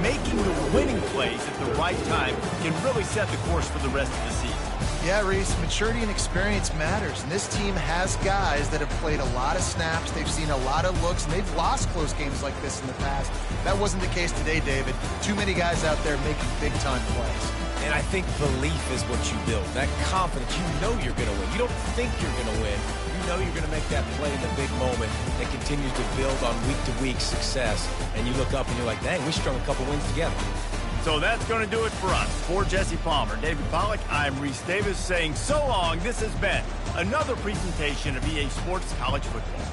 making the winning plays at the right time can really set the course for the rest of the season. Yeah, Reese, maturity and experience matters, and this team has guys that have played a lot of snaps, they've seen a lot of looks, and they've lost close games like this in the past. That wasn't the case today, David. Too many guys out there making big-time plays. And I think belief is what you build. That confidence, you know you're going to win. You don't think you're going to win. You know you're going to make that play in the big moment that continues to build on week-to-week success. And you look up and you're like, dang, we strung a couple wins together. So that's going to do it for us. For Jesse Palmer, David Pollack, I'm Reese Davis saying so long. This has been another presentation of EA Sports College Football.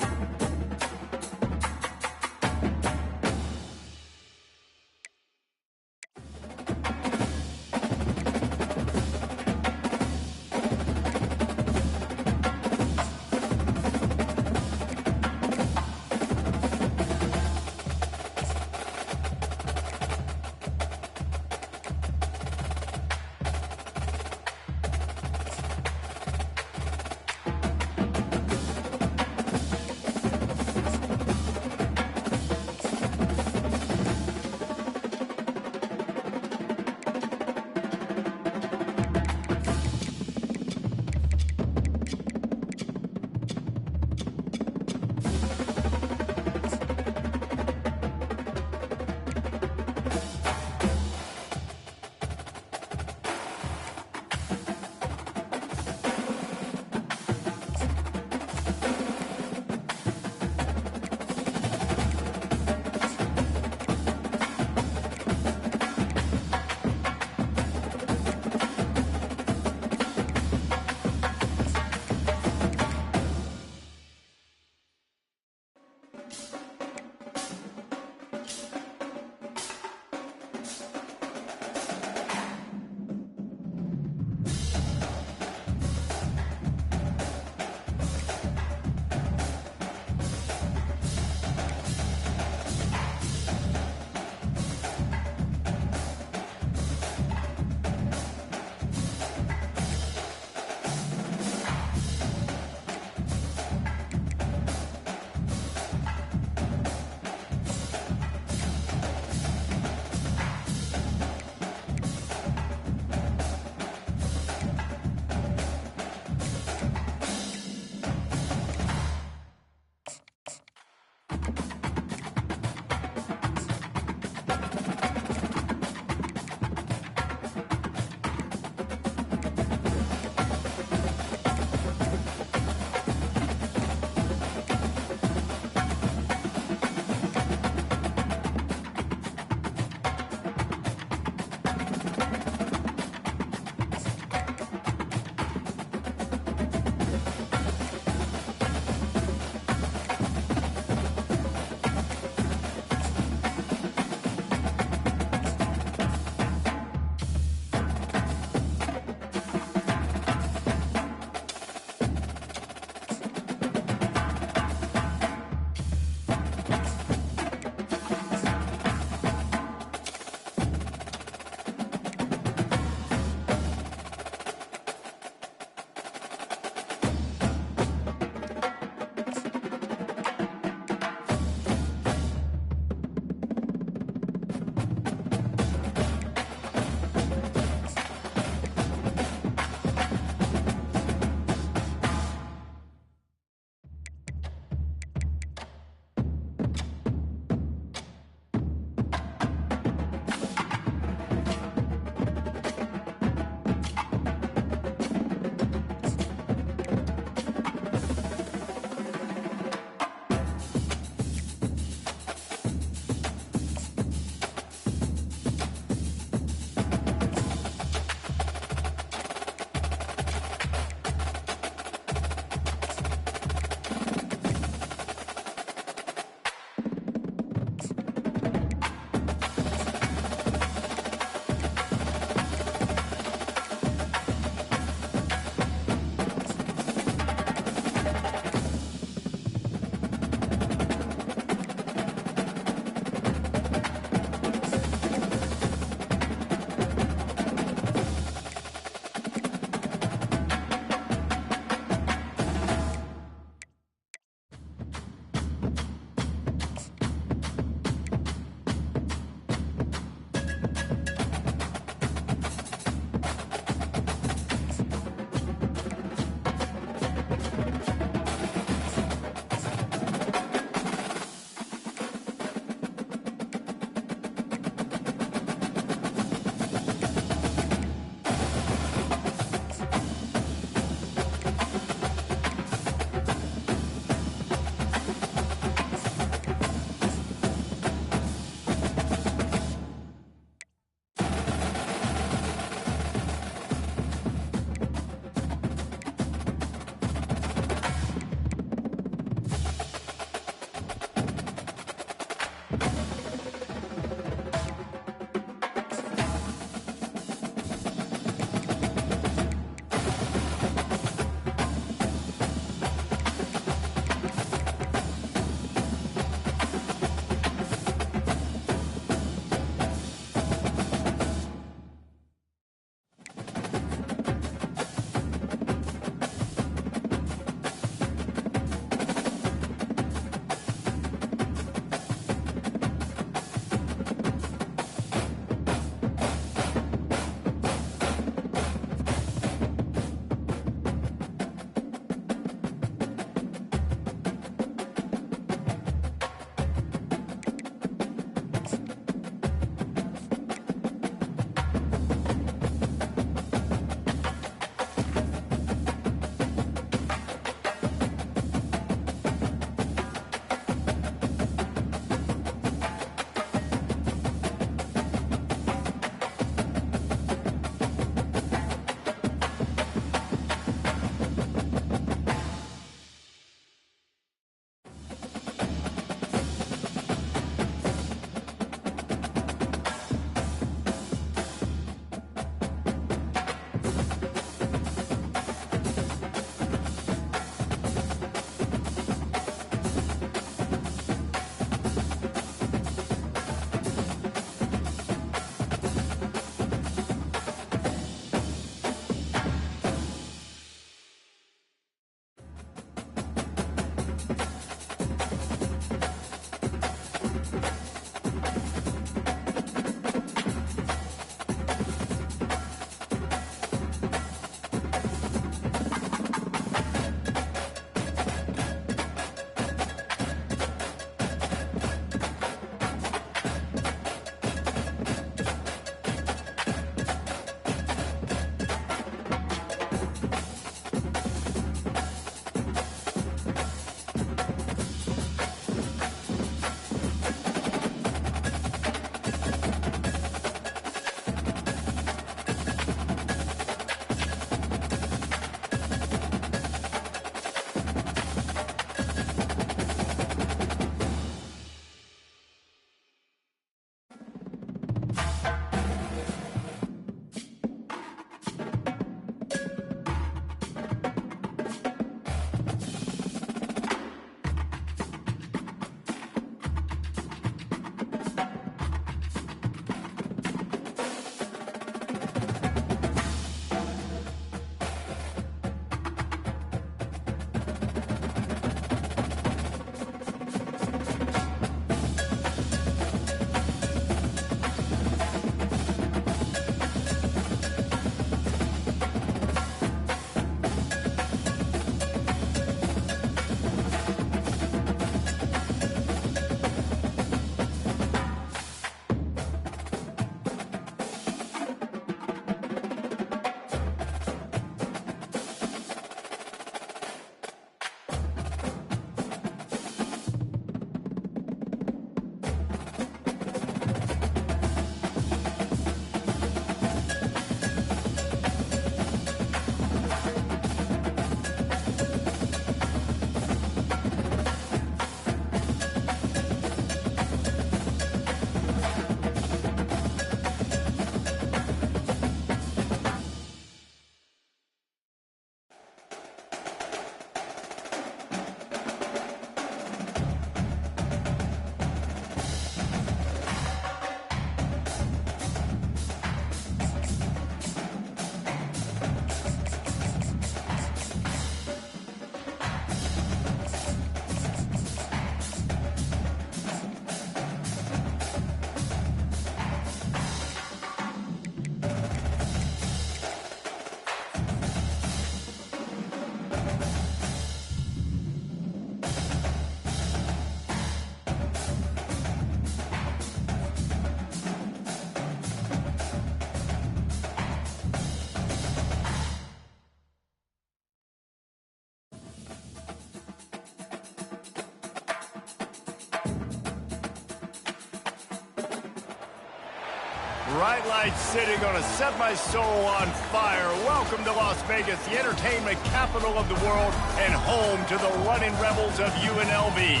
bright lights city, gonna set my soul on fire. Welcome to Las Vegas, the entertainment capital of the world and home to the running rebels of UNLV.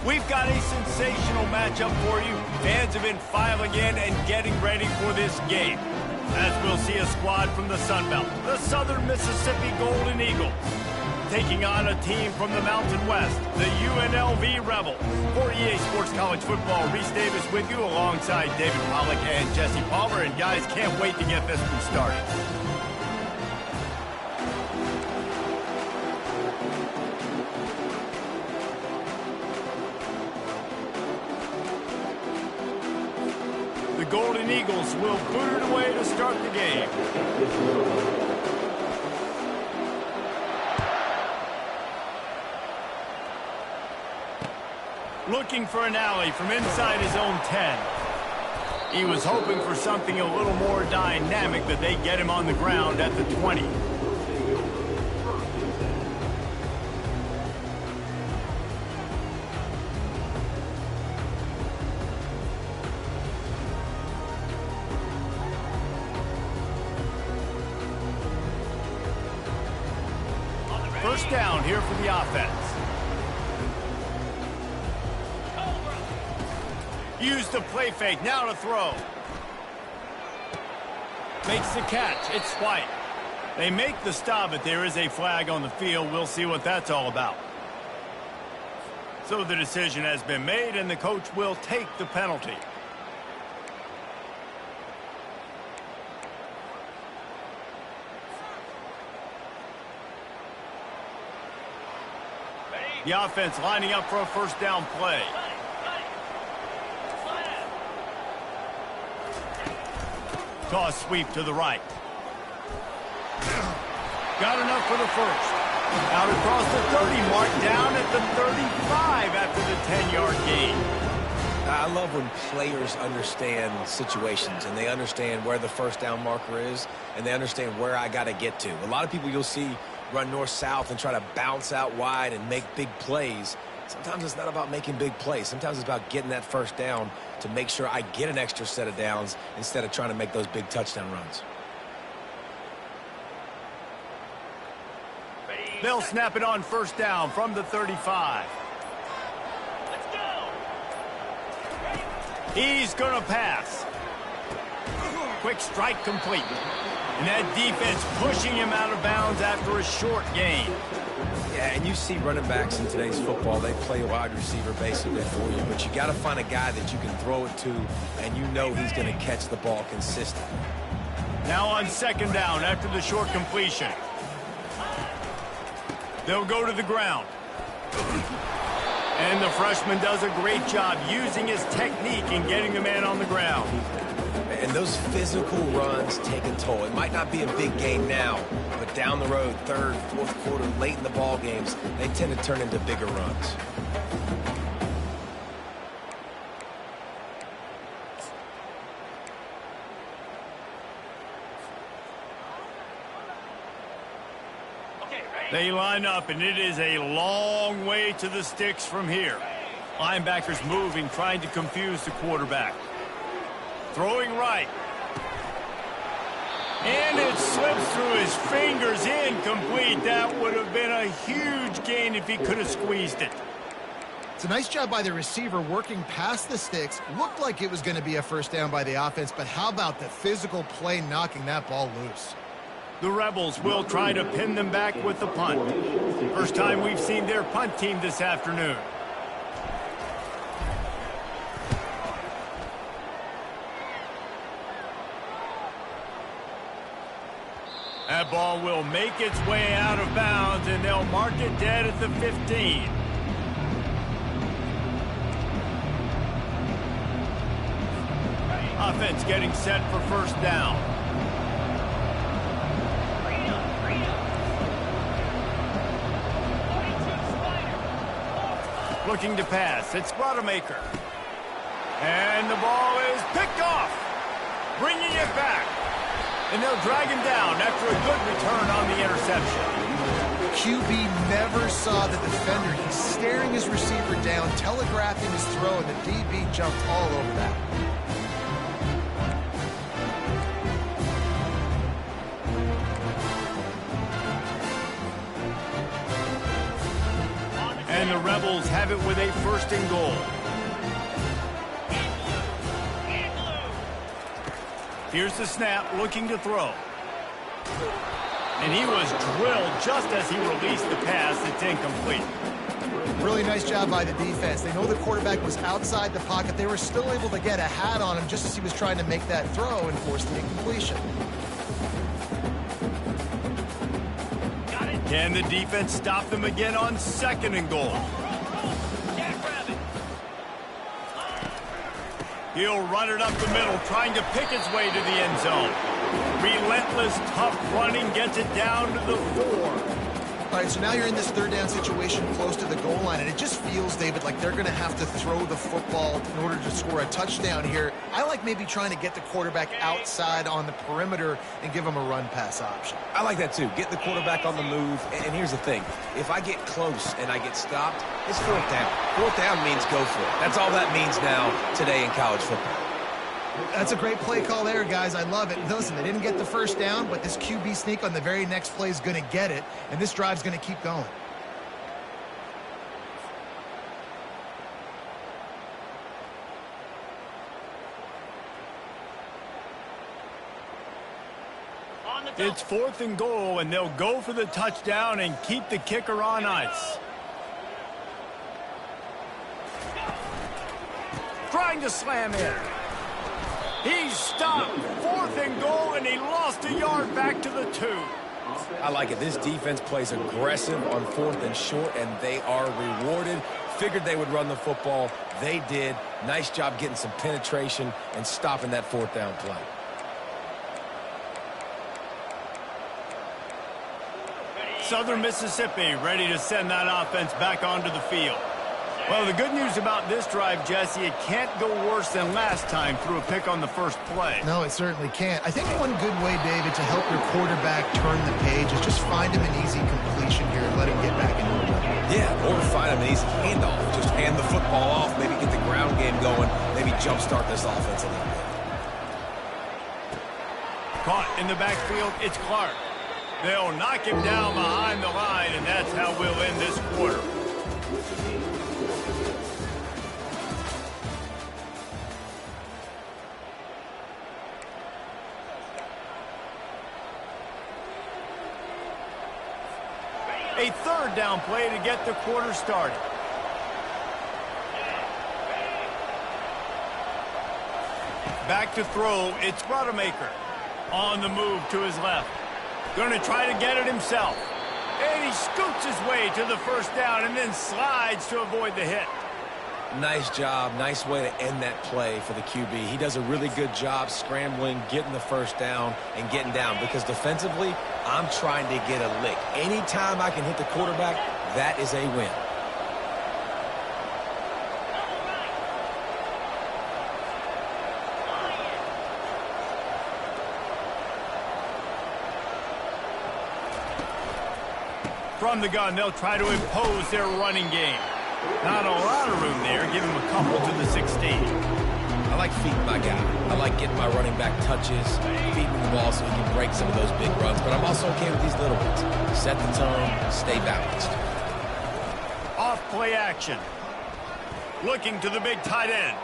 We've got a sensational matchup for you. Fans have been filing in and getting ready for this game, as we'll see a squad from the Sun Belt, the Southern Mississippi Golden Eagles, taking on a team from the Mountain West, the UNLV Rebels. For EA Sports College Football, Reese Davis with you alongside David Pollack and Jesse Palmer. And guys, can't wait to get this one started. The Golden Eagles will boot it away to start the game. Looking for an alley from inside his own 10. He was hoping for something a little more dynamic, but they get him on the ground at the 20. First down here for the offense. Use the play fake, now to throw. Makes the catch, it's White. They make the stop, but there is a flag on the field. We'll see what that's all about. So the decision has been made, and the coach will take the penalty. The offense lining up for a first down play. Toss sweep to the right. Got enough for the first. Out across the 30 mark, down at the 35 after the 10-yard gain. I love when players understand situations and they understand where the first down marker is and they understand where I got to get to. A lot of people you'll see run north-south and try to bounce out wide and make big plays. Sometimes it's not about making big plays. Sometimes it's about getting that first down to make sure I get an extra set of downs instead of trying to make those big touchdown runs. They'll snap it on first down from the 35. Let's go. He's going to pass. Quick strike complete. And that defense pushing him out of bounds after a short gain. Yeah, and you see running backs in today's football, they play wide receiver basically for you, but you got to find a guy that you can throw it to, and you know he's going to catch the ball consistently. Now on second down after the short completion. They'll go to the ground. And the freshman does a great job using his technique and getting the man on the ground. And those physical runs take a toll. It might not be a big game now, but down the road, third, fourth quarter, late in the ball games, they tend to turn into bigger runs. They line up, and it is a long way to the sticks from here. Linebackers moving, trying to confuse the quarterback. Throwing right. And it slips through his fingers, incomplete. That would have been a huge gain if he could have squeezed it. It's a nice job by the receiver working past the sticks. Looked like it was going to be a first down by the offense, but how about the physical play knocking that ball loose? The Rebels will try to pin them back with the punt. First time we've seen their punt team this afternoon. That ball will make its way out of bounds, and they'll mark it dead at the 15. Offense getting set for first down. Looking to pass. It's Rodemaker. And the ball is picked off. Bringing it back. And they'll drag him down after a good return on the interception. QB never saw the defender. He's staring his receiver down, telegraphing his throw, and the DB jumped all over that. And the Rebels have it with a 1st and goal. Here's the snap, looking to throw. And he was drilled just as he released the pass. It's incomplete. Really nice job by the defense. They know the quarterback was outside the pocket. They were still able to get a hat on him just as he was trying to make that throw and force the incompletion. Can the defense stop them again on 2nd and goal? He'll run it up the middle, trying to pick his way to the end zone. Relentless, tough running gets it down to the 4. All right, so now you're in this 3rd down situation close to the goal line, and it just feels, David, like they're going to have to throw the football in order to score a touchdown here. I like maybe trying to get the quarterback outside on the perimeter and give him a run-pass option. I like that, too. Get the quarterback on the move. And here's the thing. If I get close and I get stopped, it's 4th down. 4th down means go for it. That's all that means now today in college football. That's a great play call there, guys. I love it. Listen, they didn't get the 1st down, but this QB sneak on the very next play is going to get it, and this drive's going to keep going. It's 4th and goal, and they'll go for the touchdown and keep the kicker on ice. Trying to slam in. He's stopped. 4th and goal, and he lost a yard back to the 2. I like it. This defense plays aggressive on 4th and short, and they are rewarded. Figured they would run the football. They did. Nice job getting some penetration and stopping that 4th down play. Southern Mississippi ready to send that offense back onto the field. Well, the good news about this drive, Jesse, it can't go worse than last time through a pick on the 1st play. No, it certainly can't. I think one good way, David, to help your quarterback turn the page is just find him an easy completion here and let him get back into it. Yeah, or find him an easy handoff. Just hand the football off, maybe get the ground game going, maybe jumpstart this offense a little bit. Caught in the backfield, it's Clark. They'll knock him down behind the line, and that's how we'll end this quarter. A 3rd down play to get the quarter started. Back to throw, it's Rodemaker. On the move to his left. Going to try to get it himself. And he scoots his way to the 1st down and then slides to avoid the hit. Nice job. Nice way to end that play for the QB. He does a really good job scrambling, getting the 1st down, and getting down. Because defensively, I'm trying to get a lick. Anytime I can hit the quarterback, that is a win. From the gun, they'll try to impose their running game. Not a lot of room there. Give him a couple to the 16. I like feeding my guy. I like getting my running back touches, feeding the ball so he can break some of those big runs. But I'm also okay with these little ones. Set the tone, stay balanced. Off play action. Looking to the big tight end.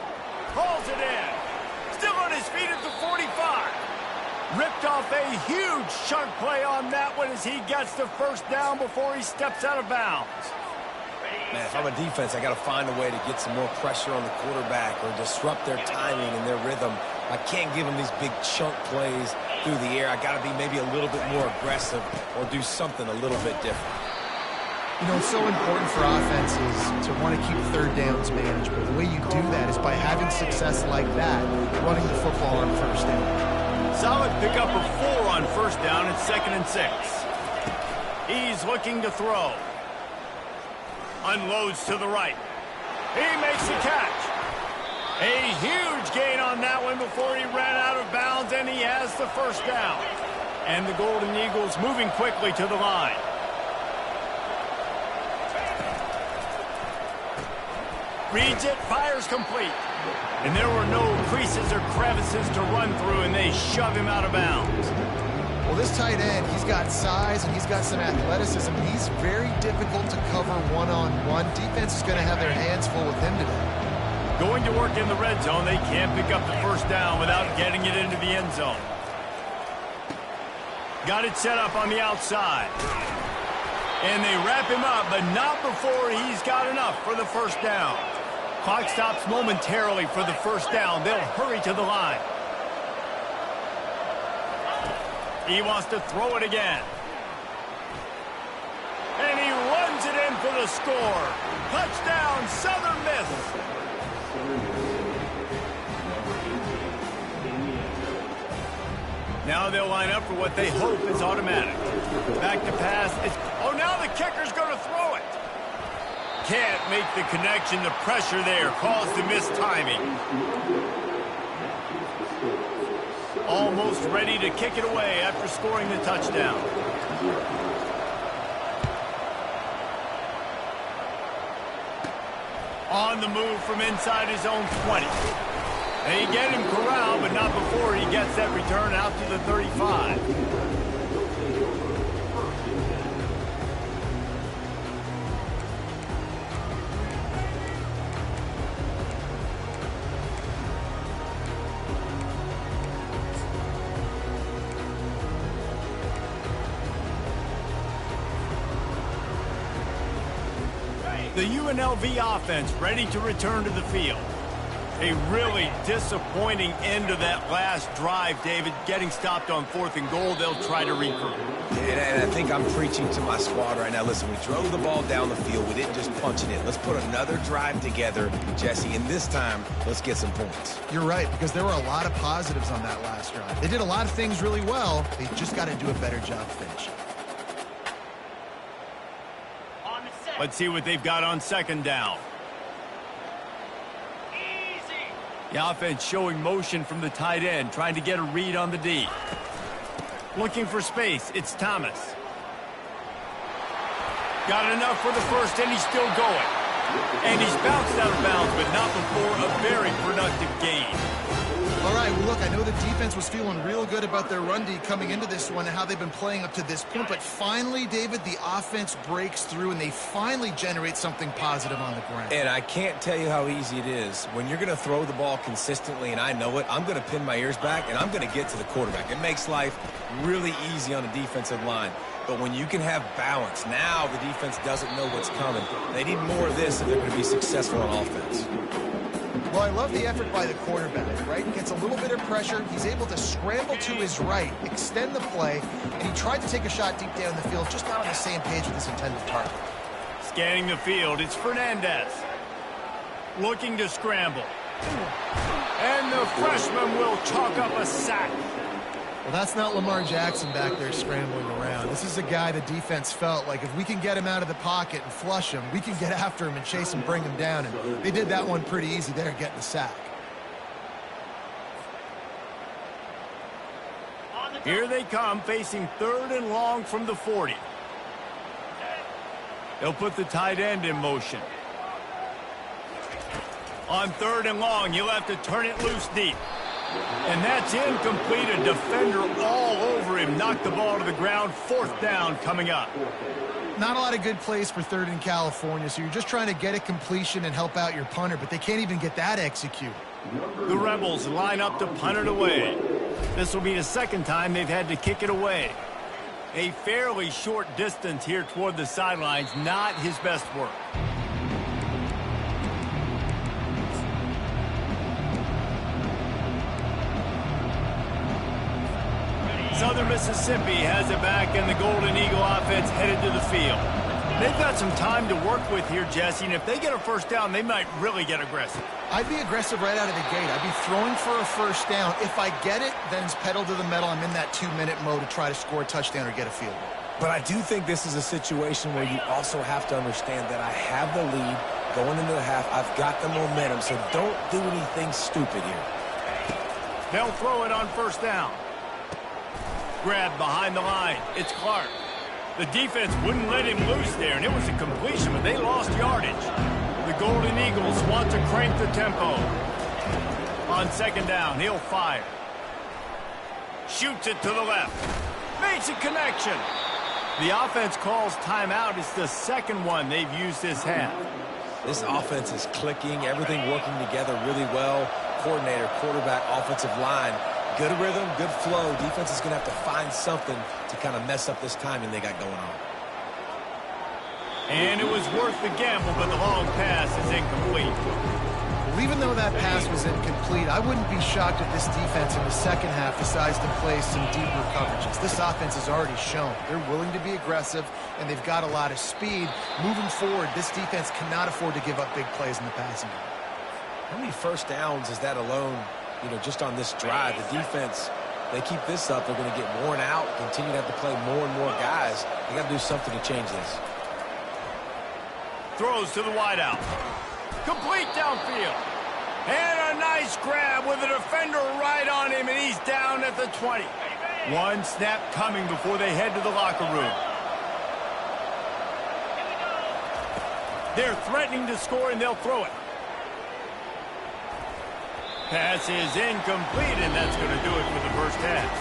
Hauls it in. Still on his feet at the 45. Ripped off a huge chunk play on that one as he gets the 1st down before he steps out of bounds. Man, if I'm a defense, I got to find a way to get some more pressure on the quarterback or disrupt their timing and their rhythm. I can't give them these big chunk plays through the air. I got to be maybe a little bit more aggressive or do something a little bit different. You know, it's so important for offenses to want to keep 3rd downs manageable. The way you do that is by having success like that, running the football on 1st down. Solid pickup of 4 on 1st down at 2nd and 6. He's looking to throw. Unloads to the right. He makes the catch. A huge gain on that one before he ran out of bounds, and he has the 1st down. And the Golden Eagles moving quickly to the line. Reads it, fires complete. And there were no creases or crevices to run through, and they shove him out of bounds. Well, this tight end, he's got size and he's got some athleticism. He's very difficult to cover one-on-one. Defense is going to have their hands full with him today. Going to work in the red zone, they can't pick up the first down without getting it into the end zone. Got it set up on the outside. And they wrap him up, but not before he's got enough for the first down. Clock stops momentarily for the first down. They'll hurry to the line. He wants to throw it again. And he runs it in for the score. Touchdown, Southern Miss. Now they'll line up for what they hope is automatic. Back to pass. Oh, now the kicker's going to throw it. Can't make the connection. The pressure there caused the missed timing. Almost ready to kick it away after scoring the touchdown. On the move from inside his own 20. They get him corralled, but not before he gets that return out to the 35. The UNLV offense ready to return to the field. A really disappointing end to that last drive, David. Getting stopped on 4th and goal, they'll try to regroup. And I think I'm preaching to my squad right now. Listen, we drove the ball down the field. We didn't just punch it in. Let's put another drive together, Jesse, and this time, let's get some points. You're right, because there were a lot of positives on that last drive. They did a lot of things really well. They just got to do a better job finishing. Let's see what they've got on 2nd down. The offense showing motion from the tight end, trying to get a read on the D. Looking for space, it's Thomas. Got enough for the first, and he's still going. And he's bounced out of bounds, but not before a very productive gain. All right, well, look, I know the defense was feeling real good about their run D coming into this one and how they've been playing up to this point, but finally, David, the offense breaks through and they finally generate something positive on the ground. And I can't tell you how easy it is. When you're going to throw the ball consistently, and I know it, I'm going to pin my ears back and I'm going to get to the quarterback. It makes life really easy on the defensive line. But when you can have balance, now the defense doesn't know what's coming. They need more of this if they're going to be successful on offense. Well, I love the effort by the quarterback, right? Gets a little bit of pressure. He's able to scramble to his right, extend the play, and he tried to take a shot deep down the field, just not on the same page with his intended target. Scanning the field, it's Fernandez. Looking to scramble. And the freshman will chalk up a sack. Well, that's not Lamar Jackson back there scrambling around. This is a guy the defense felt like if we can get him out of the pocket and flush him, we can get after him and chase him, bring him down. And they did that one pretty easy there, getting the sack. Here they come, facing 3rd and long from the 40. They'll put the tight end in motion. On 3rd and long, you'll have to turn it loose deep. And that's incomplete. A defender all over him. Knocked the ball to the ground. 4th down coming up. Not a lot of good plays for 3rd in California, so you're just trying to get a completion and help out your punter, but they can't even get that executed. The Rebels line up to punt it away. This will be the 2nd time they've had to kick it away. A fairly short distance here toward the sidelines. Not his best work. Southern Mississippi has it back, and the Golden Eagle offense headed to the field. They've got some time to work with here, Jesse, and if they get a first down, they might really get aggressive. I'd be aggressive right out of the gate. I'd be throwing for a first down. If I get it, then it's pedal to the metal. I'm in that 2-minute mode to try to score a touchdown or get a field goal. But I do think this is a situation where you also have to understand that I have the lead going into the half. I've got the momentum, so don't do anything stupid here. They'll throw it on first down. Grab behind the line. It's Clark. The defense wouldn't let him loose there, and it was a completion, but they lost yardage. The Golden Eagles want to crank the tempo. On 2nd down, he'll fire. Shoots it to the left. Makes a connection. The offense calls timeout. It's the second one they've used this half. This offense is clicking, everything working together really well. Coordinator, quarterback, offensive line. Good rhythm, good flow. Defense is going to have to find something to kind of mess up this timing they got going on. And it was worth the gamble, but the long pass is incomplete. Well, even though that pass was incomplete, I wouldn't be shocked if this defense in the second half decides to play some deeper coverages. This offense has already shown they're willing to be aggressive, and they've got a lot of speed. Moving forward, this defense cannot afford to give up big plays in the passing game. How many first downs is that alone, just on this drive? The defense, they keep this up, they're going to get worn out, continue to have to play more and more guys. They got to do something to change this. Throws to the wideout. Complete downfield. And a nice grab with a defender right on him, and he's down at the 20. One snap coming before they head to the locker room. They're threatening to score, and they'll throw it. Pass is incomplete, and that's going to do it for the first half.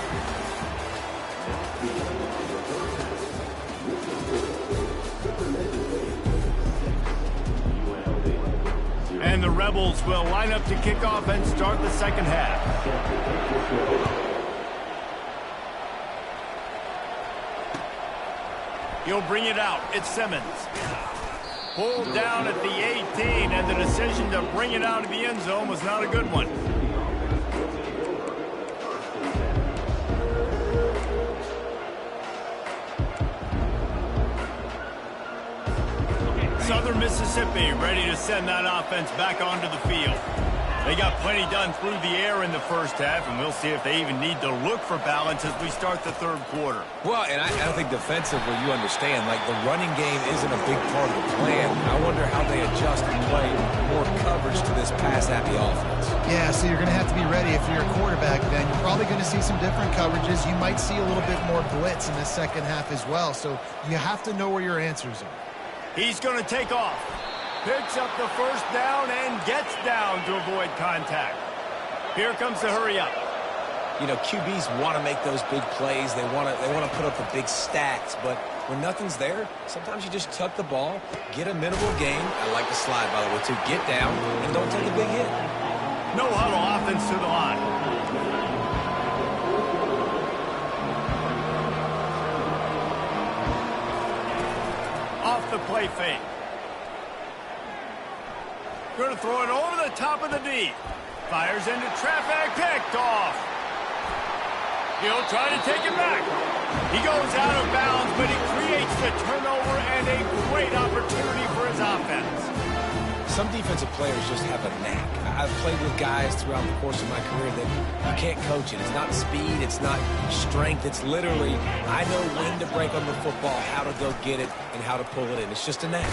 And the Rebels will line up to kick off and start the second half. He'll bring it out. It's Simmons. Pulled down at the 18, and the decision to bring it out of the end zone was not a good one. Southern Mississippi ready to send that offense back onto the field. They got plenty done through the air in the first half, and we'll see if they even need to look for balance as we start the third quarter. Well, and I think defensively, you understand, like the running game isn't a big part of the plan. I wonder how they adjust and play more coverage to this pass-happy offense. Yeah, so you're going to have to be ready if you're a quarterback, then. You're probably going to see some different coverages. You might see a little bit more blitz in the second half as well, so you have to know where your answers are. He's going to take off. Picks up the first down and gets down to avoid contact. Here comes the hurry up. QBs want to make those big plays. They want to put up the big stats, but when nothing's there, sometimes you just tuck the ball, get a minimal gain. I like the slide, by the way, too. Get down and don't take a big hit. No huddle offense to the line. Off the play fake. Going to throw it over the top of the D. Fires into traffic, picked off. He'll try to take it back. He goes out of bounds, but he creates the turnover and a great opportunity for his offense. Some defensive players just have a knack. I've played with guys throughout the course of my career that you can't coach it. It's not speed, it's not strength. It's literally, I know when to break on the football, how to go get it, and how to pull it in. It's just a knack.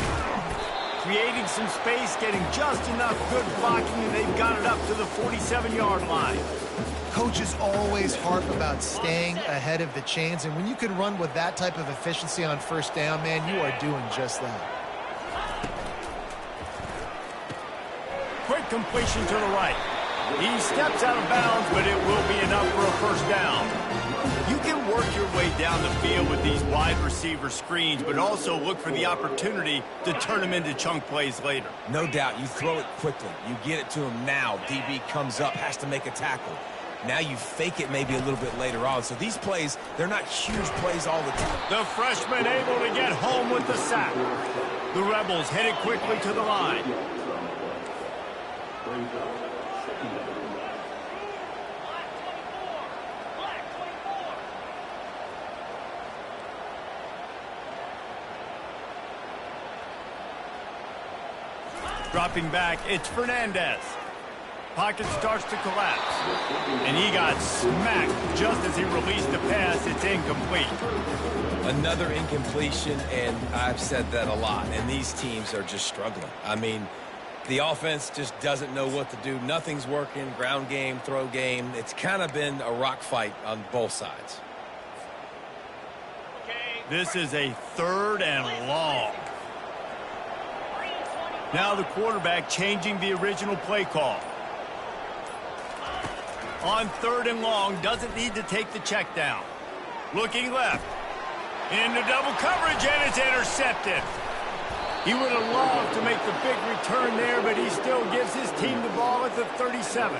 Creating some space, getting just enough good blocking, and they've got it up to the 47-yard line. Coaches always harp about staying ahead of the chains, and when you can run with that type of efficiency on first down, man, you are doing just that. Quick completion to the right. He steps out of bounds, but it will be enough for a first down. You can work your way down the field with these wide receiver screens, but also look for the opportunity to turn them into chunk plays later. No doubt, you throw it quickly. You get it to him now. DB comes up, has to make a tackle. Now you fake it maybe a little bit later on. So these plays, they're not huge plays all the time. The freshman able to get home with the sack. The Rebels headed quickly to the line. Dropping back, it's Fernandez. Pocket starts to collapse. And he got smacked just as he released the pass. It's incomplete. Another incompletion, and I've said that a lot, and these teams are just struggling. I mean, the offense just doesn't know what to do. Nothing's working, ground game, throw game. It's kind of been a rock fight on both sides. This is a third and long. Now the quarterback changing the original play call. On third and long, doesn't need to take the check down. Looking left. Into double coverage, and it's intercepted. He would have loved to make the big return there, but he still gives his team the ball at the 37.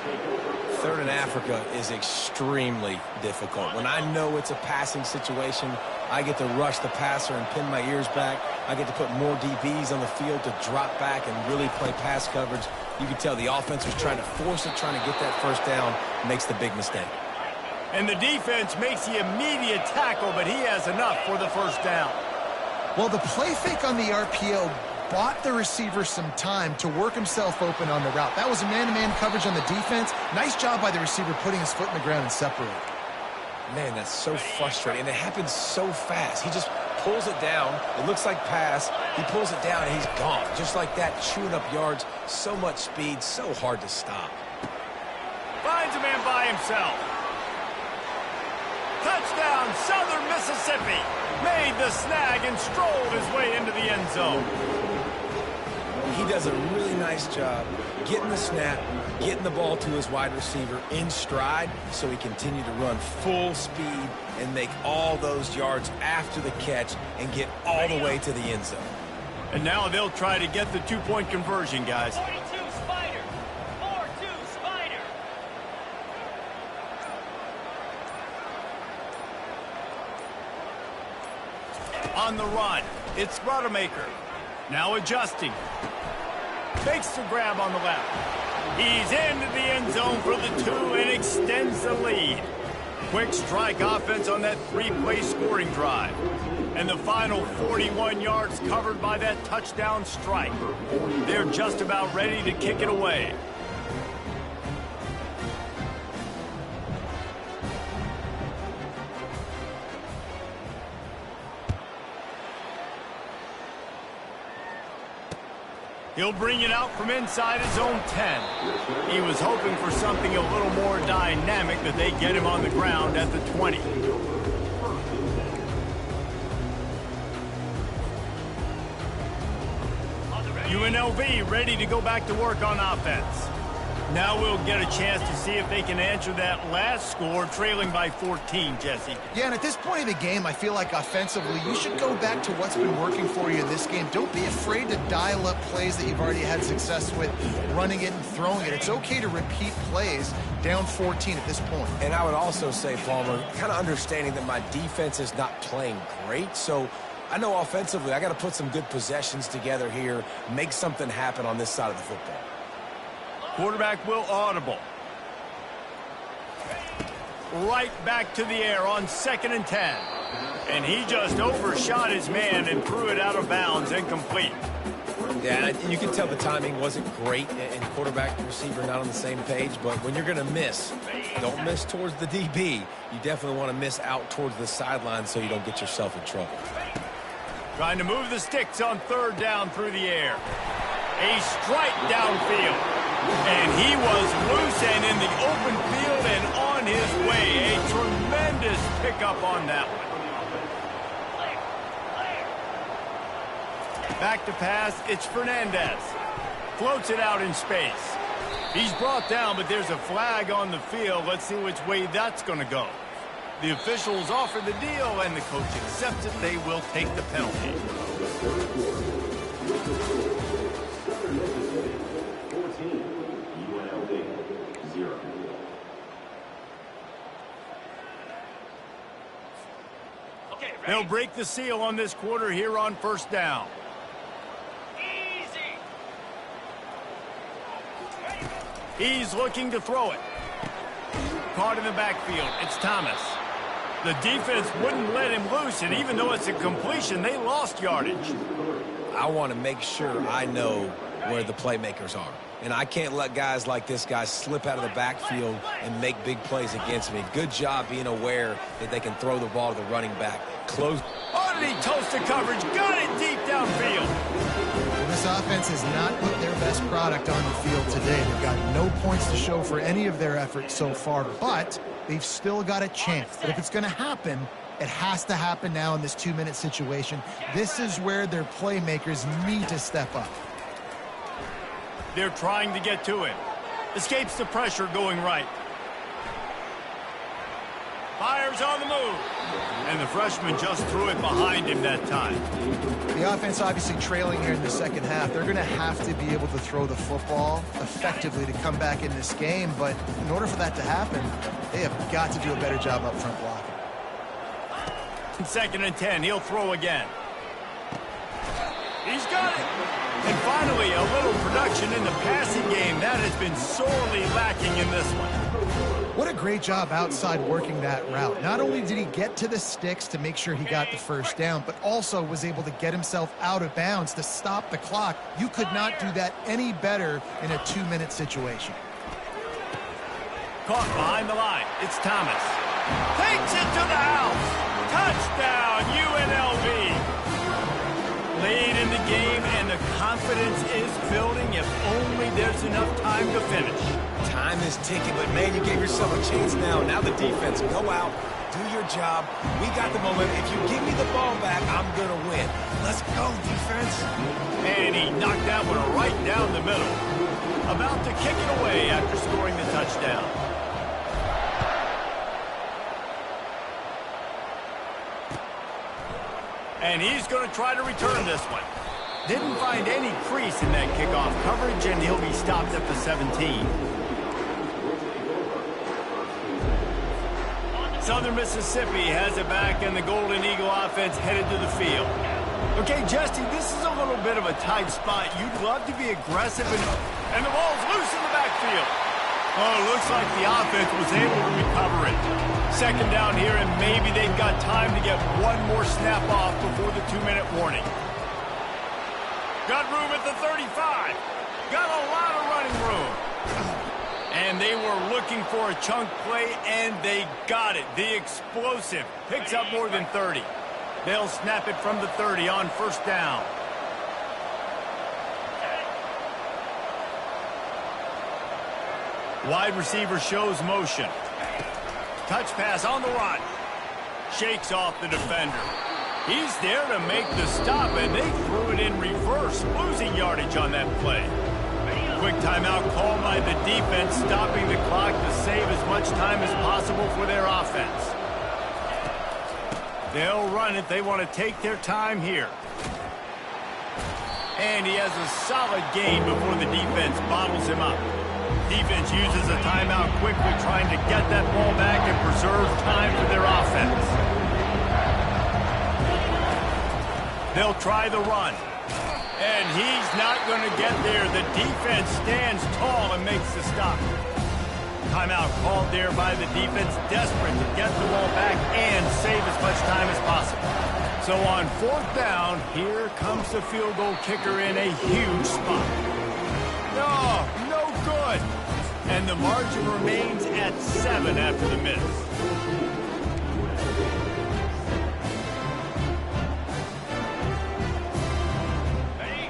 Third in Africa is extremely difficult. When I know it's a passing situation, I get to rush the passer and pin my ears back. I get to put more DBs on the field to drop back and really play pass coverage. You can tell the offense was trying to force it, trying to get that first down, makes the big mistake. And the defense makes the immediate tackle, but he has enough for the first down. Well, the play fake on the RPO bought the receiver some time to work himself open on the route. That was a man-to-man coverage on the defense. Nice job by the receiver putting his foot in the ground and separating. Man, that's so frustrating, and it happens so fast. He just pulls it down. It looks like pass. He pulls it down, and he's gone. Just like that, chewing up yards. So much speed, so hard to stop. Finds a man by himself. Touchdown, Southern Mississippi. Made the snag and strolled his way into the end zone. He does a really nice job getting the snap, getting the ball to his wide receiver in stride so he continued to run full speed and make all those yards after the catch and get all the way to the end zone. And now they'll try to get the two-point conversion, guys. 42 Spider. 4-2 Spider. On the run, it's Rodemaker. Now adjusting. Makes the grab on the left. He's into the end zone for the 2 and extends the lead. Quick strike offense on that 3-play scoring drive. And the final 41 yards covered by that touchdown strike. They're just about ready to kick it away. He'll bring it out from inside his own 10. He was hoping for something a little more dynamic, that they get him on the ground at the 20. UNLV ready to go back to work on offense. Now we'll get a chance to see if they can answer that last score, trailing by 14, Jesse. Yeah, and at this point of the game, I feel like offensively, you should go back to what's been working for you in this game. Don't be afraid to dial up plays that you've already had success with, running it and throwing it. It's okay to repeat plays down 14 at this point. And I would also say, Palmer, kind of understanding that my defense is not playing great, so I know offensively I got to put some good possessions together here, make something happen on this side of the football. Quarterback will audible. Right back to the air on 2nd and 10. And he just overshot his man and threw it out of bounds, incomplete. Yeah, and you can tell the timing wasn't great, and quarterback and receiver not on the same page, but when you're going to miss, don't miss towards the DB. You definitely want to miss out towards the sideline so you don't get yourself in trouble. Trying to move the sticks on 3rd down through the air. A strike downfield. And he was loose and in the open field and on his way. A tremendous pickup on that one. Back to pass, it's Fernandez. Floats it out in space. He's brought down, but there's a flag on the field. Let's see which way that's going to go. The officials offer the deal, and the coach accepts it. They will take the penalty. They'll break the seal on this quarter here on 1st down. Easy. He's looking to throw it. Caught in the backfield. It's Thomas. The defense wouldn't let him loose, and even though it's a completion, they lost yardage. I want to make sure I know where the playmakers are. And I can't let guys like this guy slip out of the backfield and make big plays against me. Good job being aware that they can throw the ball to the running back. Close. Underneath toasted coverage. Got it deep downfield. Well, this offense has not put their best product on the field today. They've got no points to show for any of their efforts so far, but they've still got a chance. But if it's going to happen, it has to happen now in this 2-minute situation. This is where their playmakers need to step up. They're trying to get to him. Escapes the pressure going right. Fires on the move. And the freshman just threw it behind him that time. The offense obviously trailing here in the second half. They're going to have to be able to throw the football effectively to come back in this game. But in order for that to happen, they have got to do a better job up front blocking. 2nd and 10. He'll throw again. He's got it. And finally, a little production in the passing game. That has been sorely lacking in this one. What a great job outside working that route. Not only did he get to the sticks to make sure he got the first down, but also was able to get himself out of bounds to stop the clock. You could not do that any better in a 2-minute situation. Caught behind the line. It's Thomas. Takes it to the house. Touchdown, UNLV. Late in the game, and the confidence is building if only there's enough time to finish. Time is ticking, but man, you gave yourself a chance now. Now the defense, go out, do your job. We got the momentum. If you give me the ball back, I'm going to win. Let's go, defense. And he knocked that one right down the middle. About to kick it away after scoring the touchdown. And he's going to try to return this one. Didn't find any crease in that kickoff coverage, and he'll be stopped at the 17. Southern Mississippi has it back, and the Golden Eagle offense headed to the field. Okay, Jesse, this is a little bit of a tight spot. You'd love to be aggressive, and the ball's loose in the backfield. Oh, it looks like the offense was able to recover it. 2nd down here, and maybe they've got time to get one more snap off before the 2-minute warning. Got room at the 35. Got a lot of running room. And they were looking for a chunk play, and they got it. The explosive picks up more than 30. They'll snap it from the 30 on 1st down. Wide receiver shows motion. Touch pass on the run. Shakes off the defender. He's there to make the stop, and they threw it in reverse, losing yardage on that play. Quick timeout called by the defense, stopping the clock to save as much time as possible for their offense. They'll run it. They want to take their time here. And he has a solid gain before the defense bottles him up. Defense uses a timeout quickly, trying to get that ball back and preserve time for their offense. They'll try the run. And he's not going to get there. The defense stands tall and makes the stop. Timeout called there by the defense, desperate to get the ball back and save as much time as possible. So on 4th down, here comes the field goal kicker in a huge spot. No good. And the margin remains at 7 after the miss.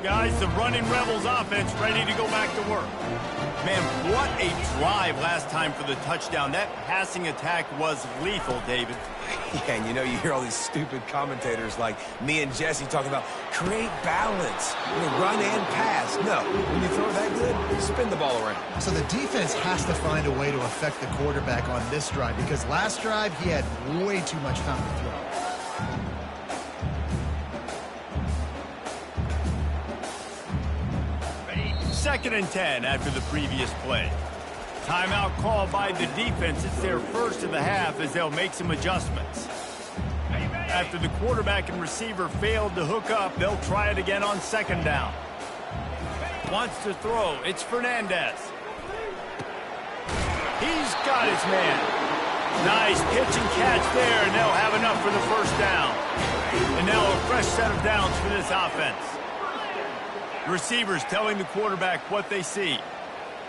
Guys, the running Rebels offense ready to go back to work. Man, what a drive last time for the touchdown. That passing attack was lethal, David. Yeah, and you hear all these stupid commentators like me and Jesse talking about create balance, run and pass. No, when you throw that good, spin the ball around. So the defense has to find a way to affect the quarterback on this drive, because last drive he had way too much time to throw. 2nd and 10 after the previous play. Timeout called by the defense. It's their first of the half as they'll make some adjustments. After the quarterback and receiver failed to hook up, they'll try it again on 2nd down. Wants to throw. It's Fernandez. He's got his man. Nice pitch and catch there, and they'll have enough for the 1st down. And now a fresh set of downs for this offense. Receivers telling the quarterback what they see.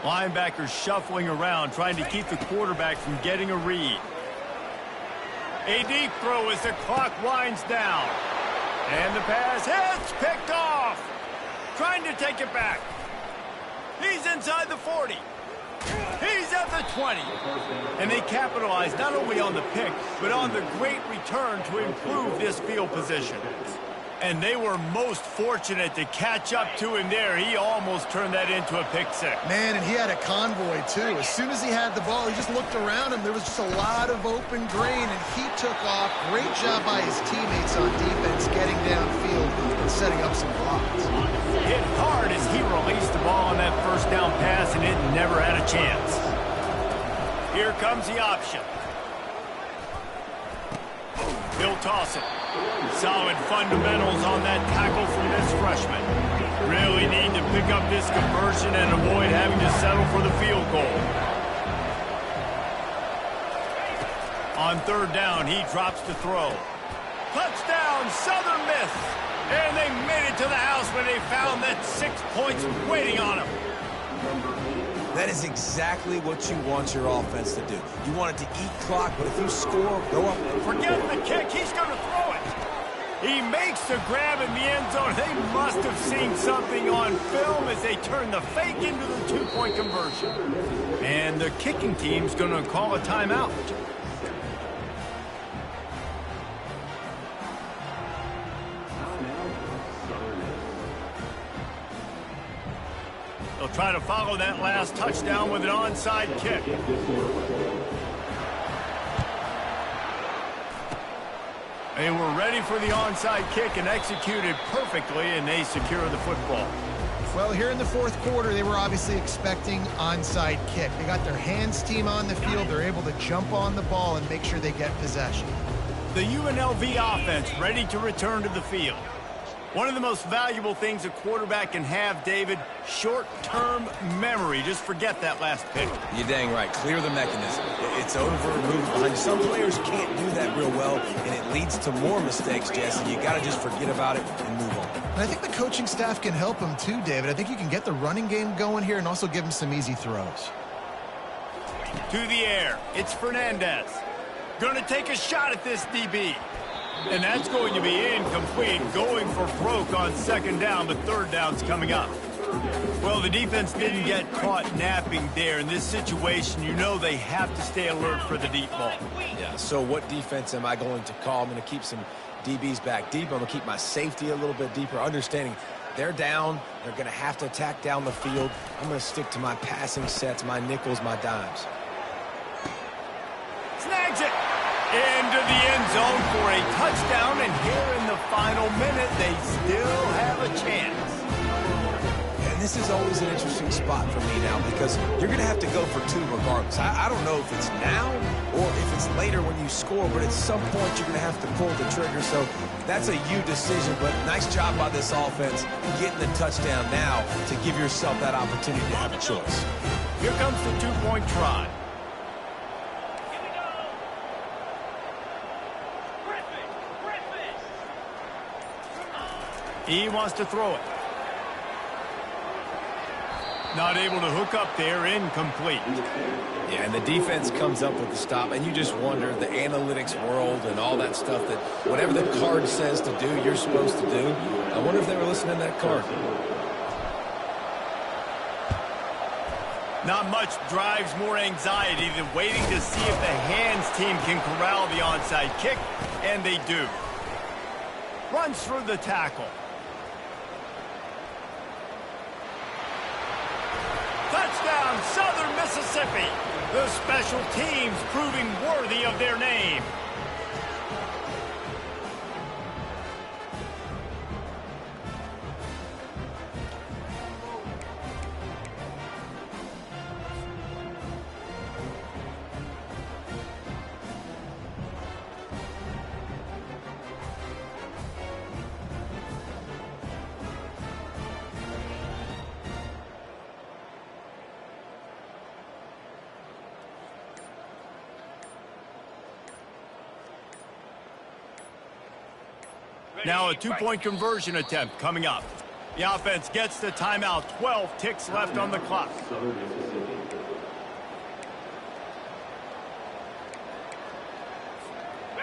Linebackers shuffling around, trying to keep the quarterback from getting a read. A deep throw as the clock winds down. And the pass hits, picked off. Trying to take it back. He's inside the 40. He's at the 20. And they capitalize not only on the pick, but on the great return to improve this field position. And they were most fortunate to catch up to him there. He almost turned that into a pick six. Man, and he had a convoy, too. As soon as he had the ball, he just looked around him. There was just a lot of open grain, and he took off. Great job by his teammates on defense, getting downfield and setting up some blocks. Hit hard as he released the ball on that first down pass, and it never had a chance. Here comes the option. He'll toss it. Solid fundamentals on that tackle from this freshman. Really need to pick up this conversion and avoid having to settle for the field goal. On third down, he drops to throw. Touchdown, Southern Miss. And they made it to the house when they found that 6 points waiting on them. That is exactly what you want your offense to do. You want it to eat clock, but if you score, go up. Forget the kick. He's going to throw it. He makes the grab in the end zone. They must have seen something on film as they turn the fake into the two-point conversion. And the kicking team's going to call a timeout. They'll try to follow that last touchdown with an onside kick. They were ready for the onside kick and executed perfectly, and they secure the football. Well, here in the fourth quarter, they were obviously expecting onside kick. They got their hands team on the field. They're able to jump on the ball and make sure they get possession. The UNLV offense ready to return to the field. One of the most valuable things a quarterback can have, David, short-term memory. Just forget that last pick. You're dang right. Clear the mechanism. It's over, move behind. Some players can't do that real well, and it leads to more mistakes, Jesse. You got to just forget about it and move on. And I think the coaching staff can help him too, David. I think you can get the running game going here and also give him some easy throws. To the air. It's Fernandez. Going to take a shot at this DB. And that's going to be incomplete, going for broke on second down, but third down's coming up. Well, the defense didn't get caught napping there. In this situation, you know they have to stay alert for the deep ball. Yeah, so what defense am I going to call? I'm going to keep some DBs back deep. I'm going to keep my safety a little bit deeper, understanding they're down. They're going to have to attack down the field. I'm going to stick to my passing sets, my nickels, my dimes. Snags it! Into the end zone for a touchdown, and here in the final minute, they still have a chance. And this is always an interesting spot for me now because you're going to have to go for two regardless. I don't know if it's now or if it's later when you score, but at some point you're going to have to pull the trigger. So that's a you decision, but nice job by this offense getting the touchdown now to give yourself that opportunity to have a choice. Here comes the two-point try. He wants to throw it. Not able to hook up there, incomplete. Yeah, and the defense comes up with the stop, and you just wonder, the analytics world and all that stuff, that whatever the card says to do, you're supposed to do. I wonder if they were listening to that card. Not much drives more anxiety than waiting to see if the hands team can corral the onside kick, and they do. Runs through the tackle. Touchdown, Southern Mississippi. The special teams proving worthy of their name. Now a two-point conversion attempt coming up. The offense gets the timeout. 12 ticks left on the clock.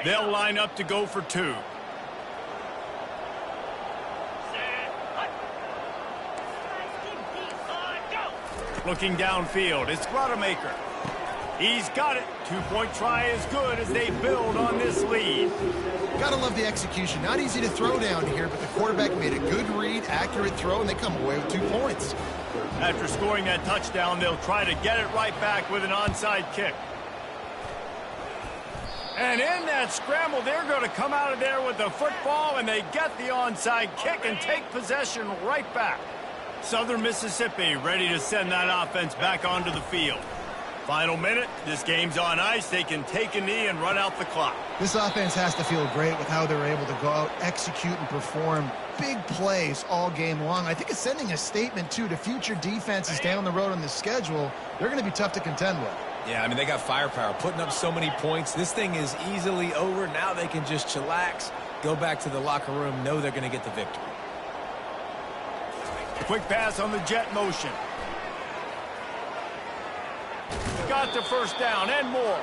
They'll line up to go for two. Looking downfield, it's Rodemaker. He's got it. Two-point try is good as they build on this lead. Gotta love the execution. Not easy to throw down here, but the quarterback made a good read, accurate throw, and they come away with 2 points. After scoring that touchdown, they'll try to get it right back with an onside kick. And in that scramble, they're going to come out of there with the football, and they get the onside kick and take possession right back. Southern Mississippi ready to send that offense back onto the field. Final minute, this game's on ice. They can take a knee and run out the clock. This offense has to feel great with how they're able to go out, execute, and perform big plays all game long. I think it's sending a statement, too, to future defenses down the road on the schedule. They're going to be tough to contend with. Yeah, I mean, they got firepower, putting up so many points. This thing is easily over. Now they can just chillax, go back to the locker room, know they're going to get the victory. Quick pass on the jet motion. Got the first down and more.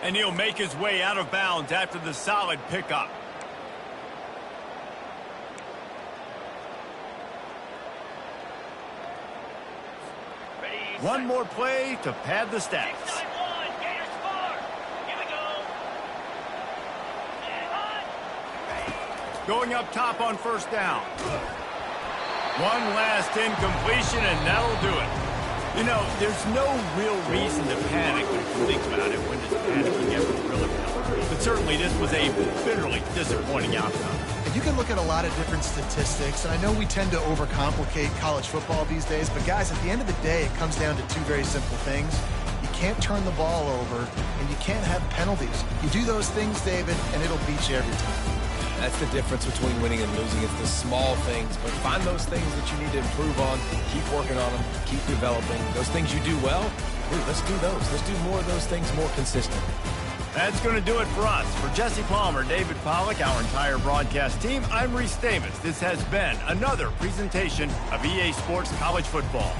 And he'll make his way out of bounds after the solid pickup. One more play to pad the stats. Going up top on first down. One last incompletion, and that'll do it. You know, there's no real reason to panic when you think about it. When does panicking ever really help? But certainly this was a bitterly disappointing outcome. And you can look at a lot of different statistics, and I know we tend to overcomplicate college football these days, but guys, at the end of the day, it comes down to 2 very simple things. You can't turn the ball over, and you can't have penalties. You do those things, David, and it'll beat you every time. That's the difference between winning and losing. It's the small things, but find those things that you need to improve on. Keep working on them. Keep developing. Those things you do well, let's do those. Let's do more of those things more consistently. That's going to do it for us. For Jesse Palmer, David Pollack, our entire broadcast team, I'm Reese Davis. This has been another presentation of EA Sports College Football.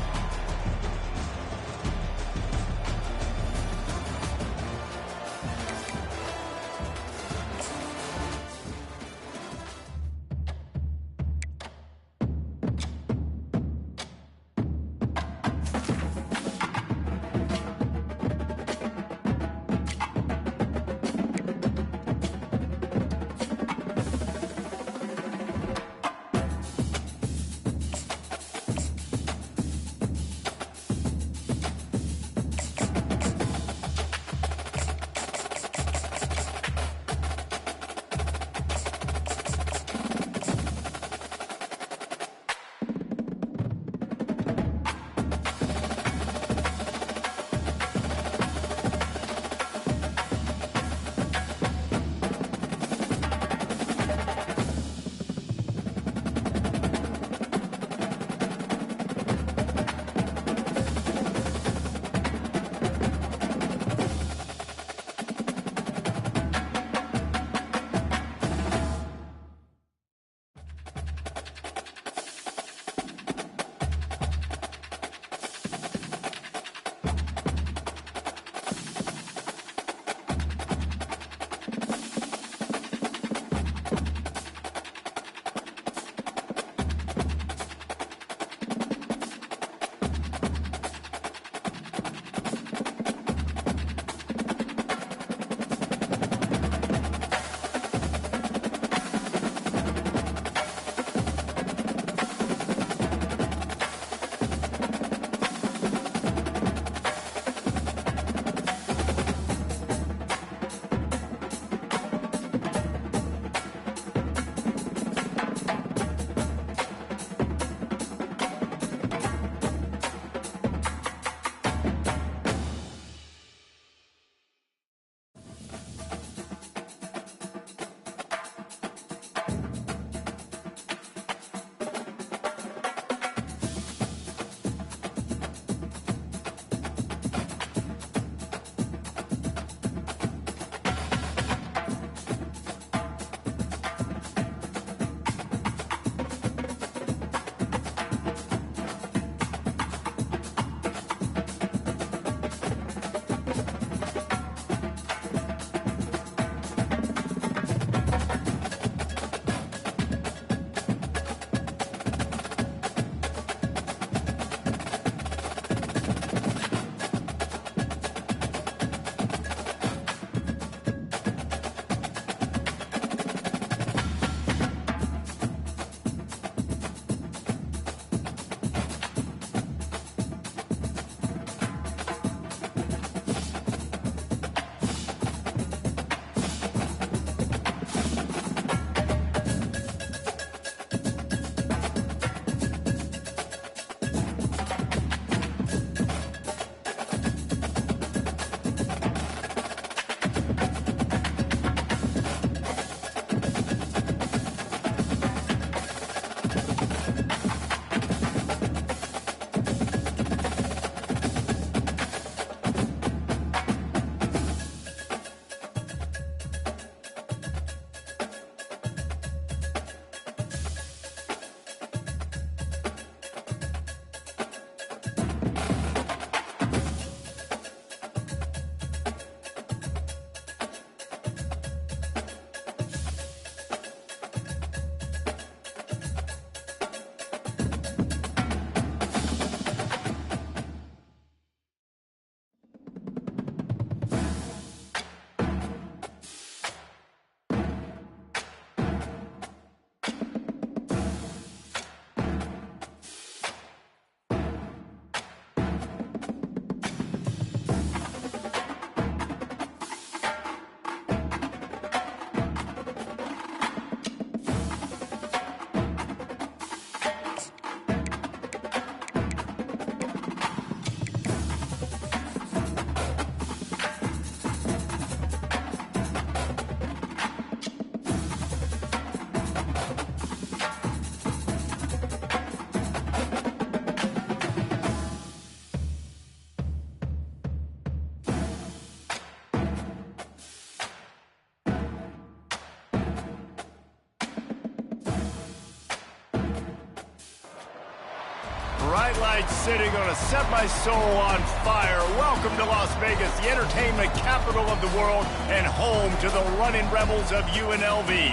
Bright lights city, gonna set my soul on fire. Welcome to Las Vegas, the entertainment capital of the world and home to the running rebels of UNLV.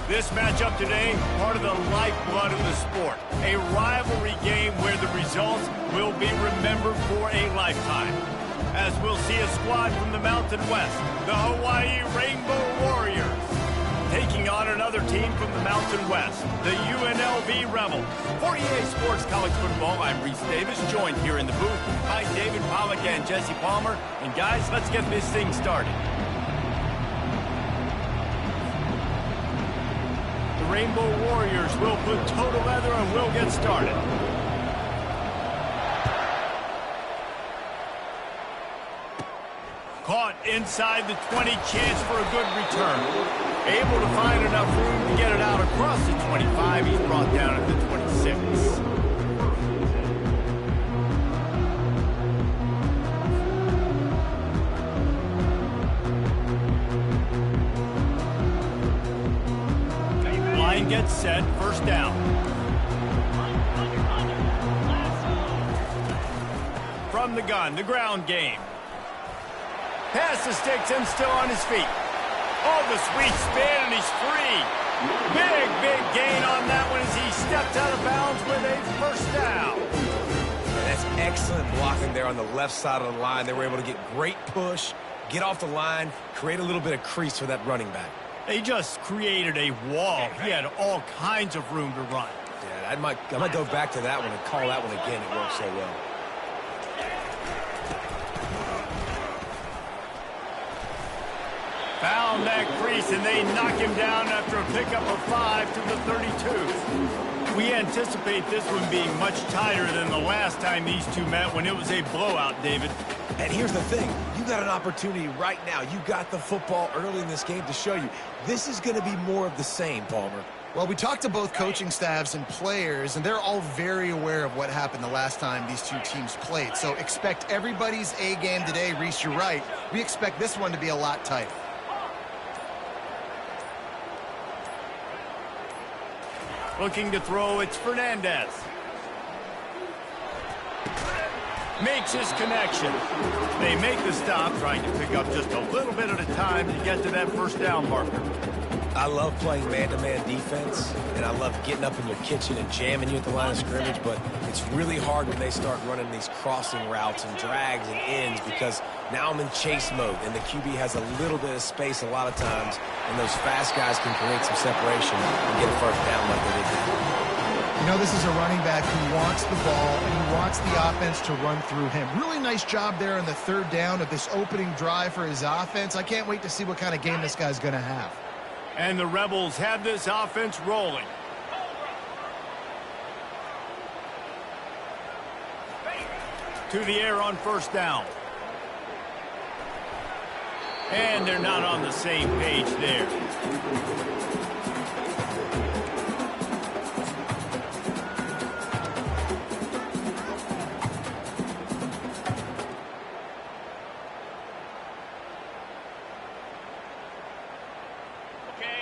This matchup today, part of the lifeblood of the sport. A rivalry game where the results will be remembered for a lifetime. As we'll see a squad from the Mountain West, the Hawaii Rainbow Warriors, taking on another team from the Mountain West, the UNLV Rebels. For EA Sports College Football, I'm Reese Davis, joined here in the booth by David Pollack and Jesse Palmer. And guys, let's get this thing started. The Rainbow Warriors will put toe to leather and we'll get started. Caught inside the 20, chance for a good return. Able to find enough room to get it out across the 25. He's brought down at the 26. Line gets set, first down. From the gun, the ground game. Pass the sticks and still on his feet. Oh, the sweet spin, and he's free. Big gain on that one as he stepped out of bounds with a first down. That's excellent blocking there on the left side of the line. They were able to get great push, get off the line, create a little bit of crease for that running back. They just created a wall. He had all kinds of room to run. Yeah, I might go back to that one and call that one again. It worked so well. Found that crease, and they knock him down after a pickup of 5 to the 32. We anticipate this one being much tighter than the last time these two met when it was a blowout, David. And here's the thing. You got an opportunity right now. You got the football early in this game to show you. This is going to be more of the same, Palmer. Well, we talked to both coaching staffs and players, and they're all very aware of what happened the last time these two teams played. So expect everybody's A game today. Reese, you're right. We expect this one to be a lot tighter. Looking to throw, it's Fernandez. Makes his connection. They make the stop, trying to pick up just a little bit at a time to get to that first down marker. I love playing man-to-man defense, and I love getting up in your kitchen and jamming you at the line of scrimmage, but it's really hard when they start running these crossing routes and drags and ends because now I'm in chase mode, and the QB has a little bit of space a lot of times, and those fast guys can create some separation and get a first down like they did there. You know, this is a running back who wants the ball, and he wants the offense to run through him. Really nice job there on the third down of this opening drive for his offense. I can't wait to see what kind of game this guy's going to have. And the Rebels have this offense rolling. To the air on first down. And they're not on the same page there.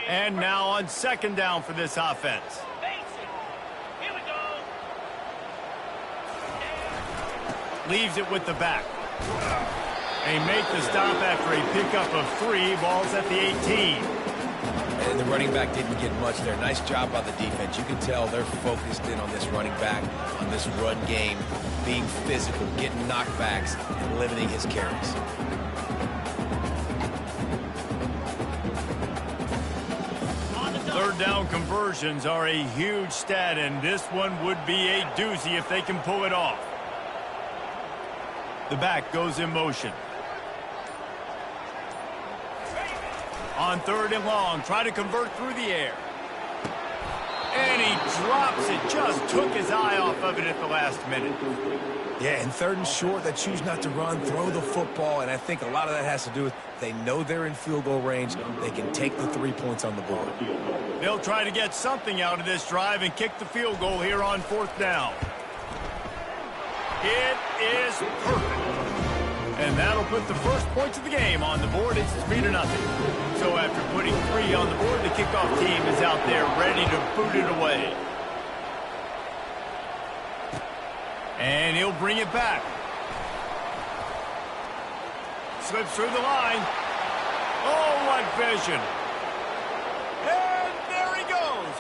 And now on second down for this offense. Here we go. Leaves it with the back. They make the stop after a pickup of 3. Ball's at the 18. And the running back didn't get much there. Nice job by the defense. You can tell they're focused in on this running back, on this run game, being physical, getting knockbacks, and limiting his carries. Third down conversions are a huge stat, and this one would be a doozy if they can pull it off. The back goes in motion. On third and long, try to convert through the air. And he drops it, just took his eye off of it at the last minute. Yeah, and third and short, they choose not to run, throw the football, and I think a lot of that has to do with they know they're in field goal range. They can take the 3 points on the board. They'll try to get something out of this drive and kick the field goal here on fourth down. It is perfect. And that'll put the first points of the game on the board. It's 3-0. So after putting 3 on the board, the kickoff team is out there ready to boot it away. And he'll bring it back. Slips through the line. Oh, what vision. And there he goes.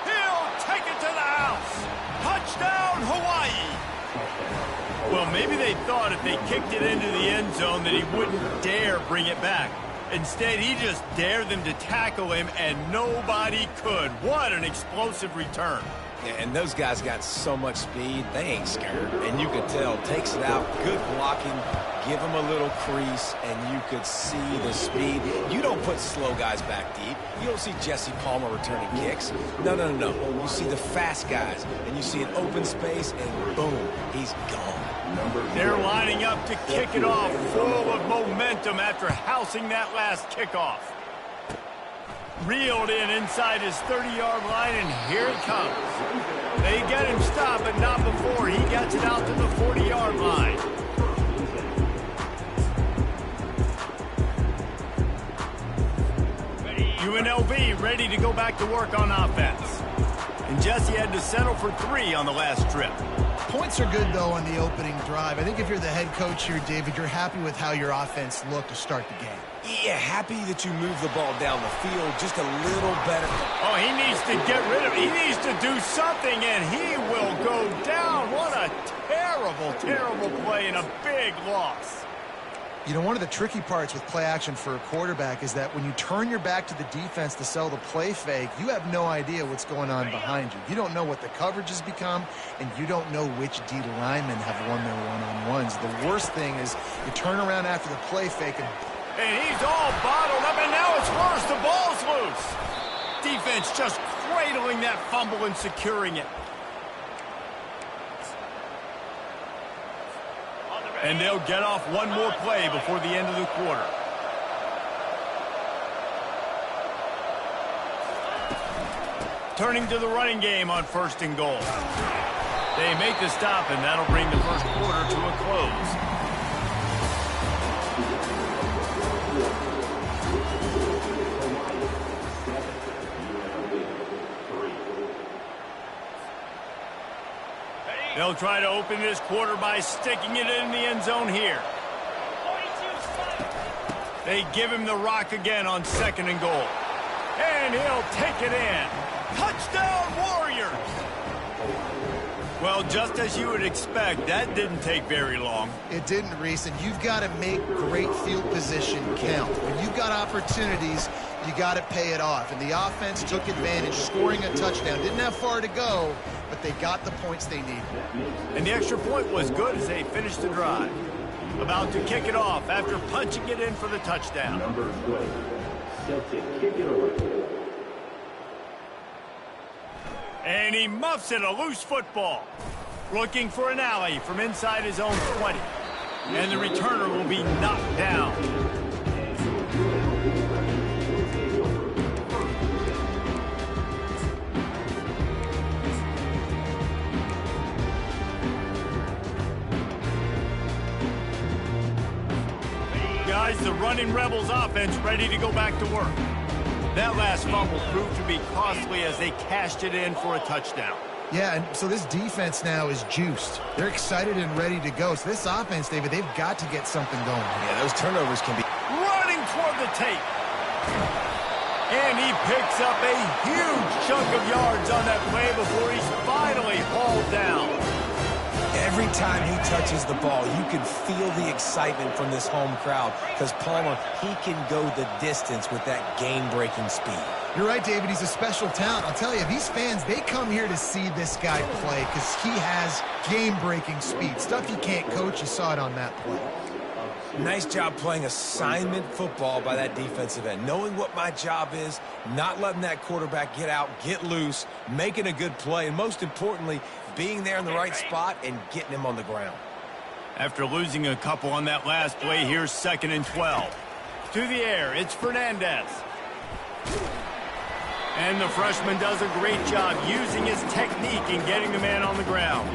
He'll take it to the house. Touchdown, Hawaii. Well, maybe they thought if they kicked it into the end zone that he wouldn't dare bring it back. Instead, he just dared them to tackle him, and nobody could. What an explosive return. Yeah, and those guys got so much speed, they ain't scared. And you could tell, takes it out, good blocking, give them a little crease, and you could see the speed. You don't put slow guys back deep. You don't see Jesse Palmer returning kicks. No. You see the fast guys, and you see an open space, and boom, he's gone. They're lining up to kick it off, full of momentum after housing that last kickoff. Reeled in inside his 30-yard line, and here it comes. They get him stopped, but not before he gets it out to the 40-yard line. UNLV ready to go back to work on offense. And Jesse had to settle for 3 on the last trip. Points are good, though, on the opening drive. I think if you're the head coach here, David, you're happy with how your offense looked to start the game. Yeah, happy that you moved the ball down the field just a little better. Oh, he needs to get rid of it. He needs to do something, and he will go down. What a terrible, terrible play and a big loss. You know, one of the tricky parts with play action for a quarterback is that when you turn your back to the defense to sell the play fake, you have no idea what's going on behind you. You don't know what the coverage has become, and you don't know which D linemen have won their one-on-ones. The worst thing is you turn around after the play fake and he's all bottled up, and now it's worse. The ball's loose. Defense just cradling that fumble and securing it. And they'll get off one more play before the end of the quarter. Turning to the running game on 1st and goal. They make the stop, and that'll bring the first quarter to a close. They'll try to open this quarter by sticking it in the end zone here. They give him the rock again on 2nd and goal. And he'll take it in. Touchdown, Warriors! Well, just as you would expect, that didn't take very long. It didn't, Reese, and you've got to make great field position count. When you've got opportunities, you got to pay it off. And the offense took advantage, scoring a touchdown. Didn't have far to go, but they got the points they needed. And the extra point was good as they finished the drive. About to kick it off after punching it in for the touchdown. Number 12, Celtic, kick it away. And he muffs it, a loose football. Looking for an alley from inside his own 20. And the returner will be knocked down. Guys, the running Rebels offense ready to go back to work. That last fumble proved to be costly as they cashed it in for a touchdown. Yeah, and so this defense now is juiced. They're excited and ready to go. So this offense, David, they've got to get something going. Yeah, those turnovers can be... Running toward the tape. And he picks up a huge chunk of yards on that play before he's finally hauled down. Every time he touches the ball, you can feel the excitement from this home crowd because Palmer, he can go the distance with that game-breaking speed. You're right, David. He's a special talent. I'll tell you, these fans, they come here to see this guy play because he has game-breaking speed. Stuff you can't coach. You saw it on that play. Nice job playing assignment football by that defensive end. Knowing what my job is, not letting that quarterback get out, get loose, making a good play, and most importantly, being there in the right spot and getting him on the ground. After losing a couple on that last play, here's 2nd and 12. To the air, it's Fernandez. And the freshman does a great job using his technique and getting the man on the ground.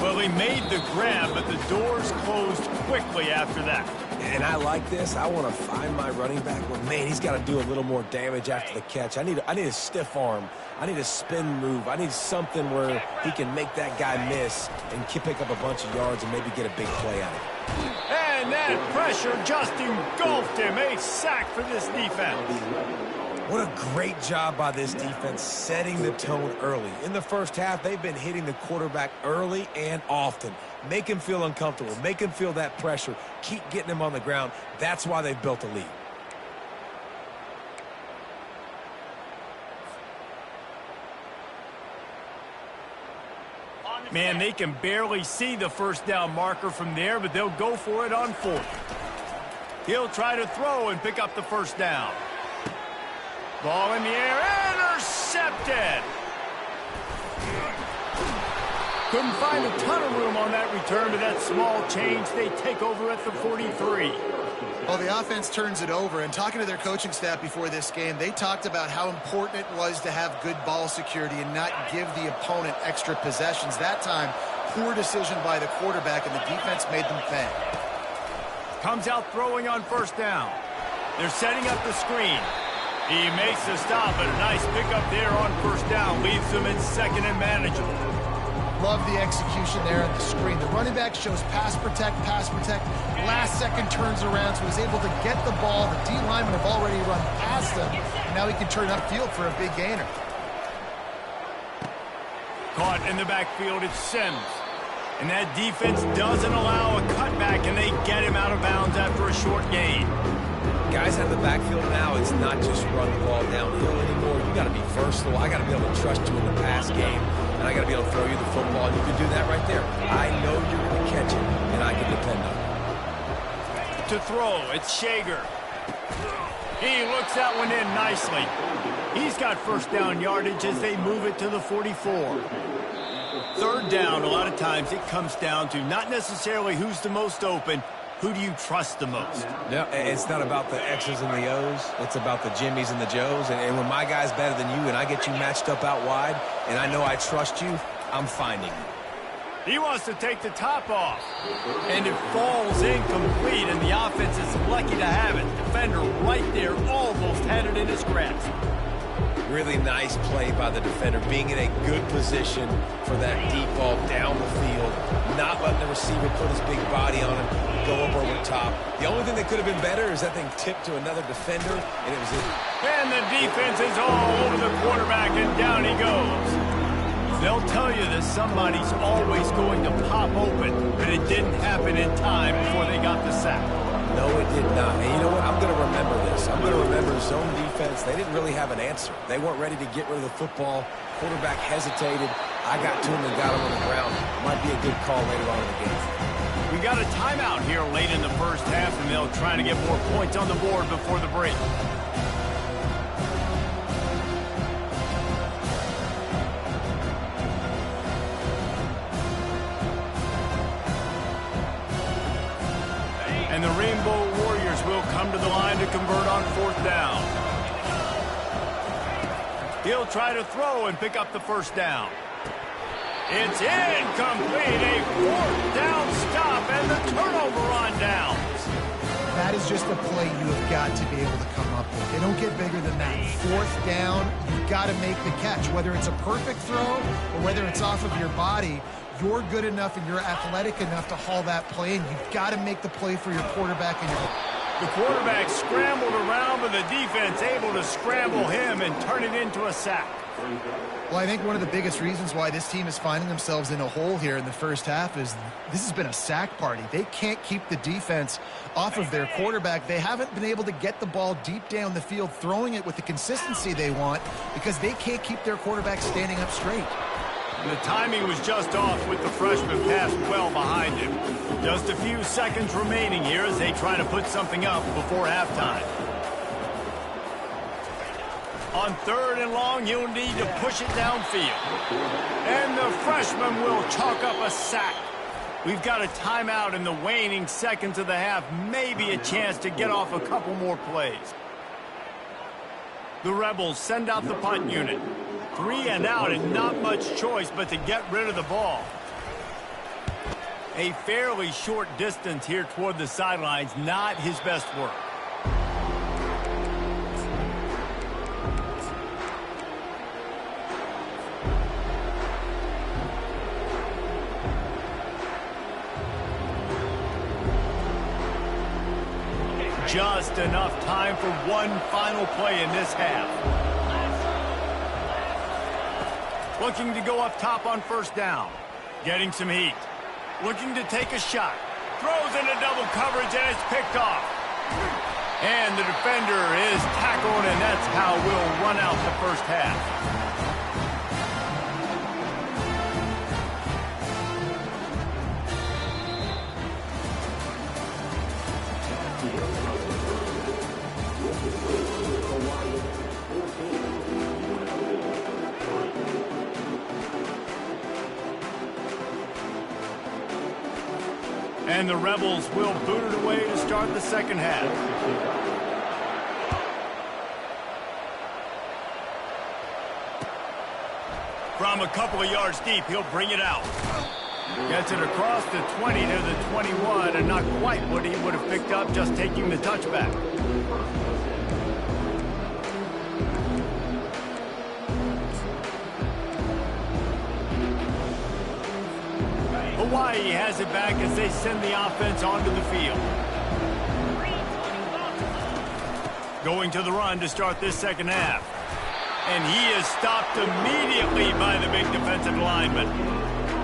Well, he made the grab, but the doors closed quickly after that. And I like this. I want to find my running back, but man, he's got to do a little more damage after the catch. I need a stiff arm. I need a spin move. I need something where he can make that guy miss and pick up a bunch of yards and maybe get a big play out of it. And that pressure just engulfed him. A sack for this defense. What a great job by this defense setting the tone early. In the first half, they've been hitting the quarterback early and often. Make him feel uncomfortable. Make him feel that pressure. Keep getting him on the ground. That's why they've built a lead. Man, they can barely see the first down marker from there, but they'll go for it on 4th. He'll try to throw and pick up the first down. Ball in the air, intercepted. Couldn't find a ton of room on that return, but that small change, they take over at the 43. Well, the offense turns it over, and talking to their coaching staff before this game, they talked about how important it was to have good ball security and not give the opponent extra possessions. That time, poor decision by the quarterback, and the defense made them pay. Comes out throwing on first down. They're setting up the screen. He makes the stop, but a nice pickup there on first down. Leaves them in second and manageable. Love the execution there on the screen. The running back shows pass protect. Last second turns around, so he's able to get the ball. The D linemen have already run past him, and now he can turn upfield for a big gainer. Caught in the backfield, it's Sims. And that defense doesn't allow a cutback, and they get him out of bounds after a short gain. Guys out of the backfield now, it's not just run the ball downhill anymore. You got to be versatile. I got to be able to trust you in the pass game, and I got to be able to throw you the football, and you can do that right there. I know you're going to catch it, and I can depend on it. To throw, it's Shager. He looks that one in nicely. He's got first down yardage as they move it to the 44. Third down, a lot of times it comes down to not necessarily who's the most open, who do you trust the most? No, it's not about the X's and the O's. It's about the Jimmys and the Joes. And when my guy's better than you and I get you matched up out wide and I know I trust you, I'm finding you. He wants to take the top off. And it falls incomplete, and the offense is lucky to have it. Defender right there almost had it in his grasp. Really nice play by the defender, being in a good position for that deep ball down the field, not letting the receiver put his big body on him, go up over top. The only thing that could have been better is that thing tipped to another defender, and it was in. And the defense is all over the quarterback, and down he goes. They'll tell you that somebody's always going to pop open, but it didn't happen in time before they got the sack. No, it did not. And you know what? I'm going to remember this. I'm going to remember zone defense. They didn't really have an answer. They weren't ready to get rid of the football. Quarterback hesitated. I got to him and got him on the ground. Might be a good call later on in the game. We got a timeout here late in the first half, and they'll try to get more points on the board before the break. And the Rainbow Warriors will come to the line to convert on fourth down. He'll try to throw and pick up the first down. It's incomplete. A fourth down stop and the turnover on downs. That is just a play you have got to be able to come up with. They don't get bigger than that. Fourth down, you've got to make the catch. Whether it's a perfect throw or whether it's off of your body, you're good enough and you're athletic enough to haul that play in. You've got to make the play for your quarterback. And the quarterback scrambled around, but the defense able to scramble him and turn it into a sack. Well, I think one of the biggest reasons why this team is finding themselves in a hole here in the first half is this has been a sack party. They can't keep the defense off of their quarterback. They haven't been able to get the ball deep down the field, throwing it with the consistency they want because they can't keep their quarterback standing up straight. The timing was just off with the freshman pass well behind him. Just a few seconds remaining here as they try to put something up before halftime. On third and long, you'll need to push it downfield. And the freshman will chalk up a sack. We've got a timeout in the waning seconds of the half. Maybe a chance to get off a couple more plays. The Rebels send out the punt unit. 3 and out and not much choice but to get rid of the ball. A fairly short distance here toward the sidelines, not his best work. Just enough time for one final play in this half. Looking to go up top on first down. Getting some heat. Looking to take a shot. Throws into double coverage and it's picked off. And the defender is tackled, and that's how we'll run out the first half. And the Rebels will boot it away to start the second half. From a couple of yards deep, he'll bring it out. Gets it across the 20 to the 21, and not quite what he would have picked up just taking the touchback. Hawaii has it back as they send the offense onto the field. Going to the run to start this second half. And he is stopped immediately by the big defensive lineman.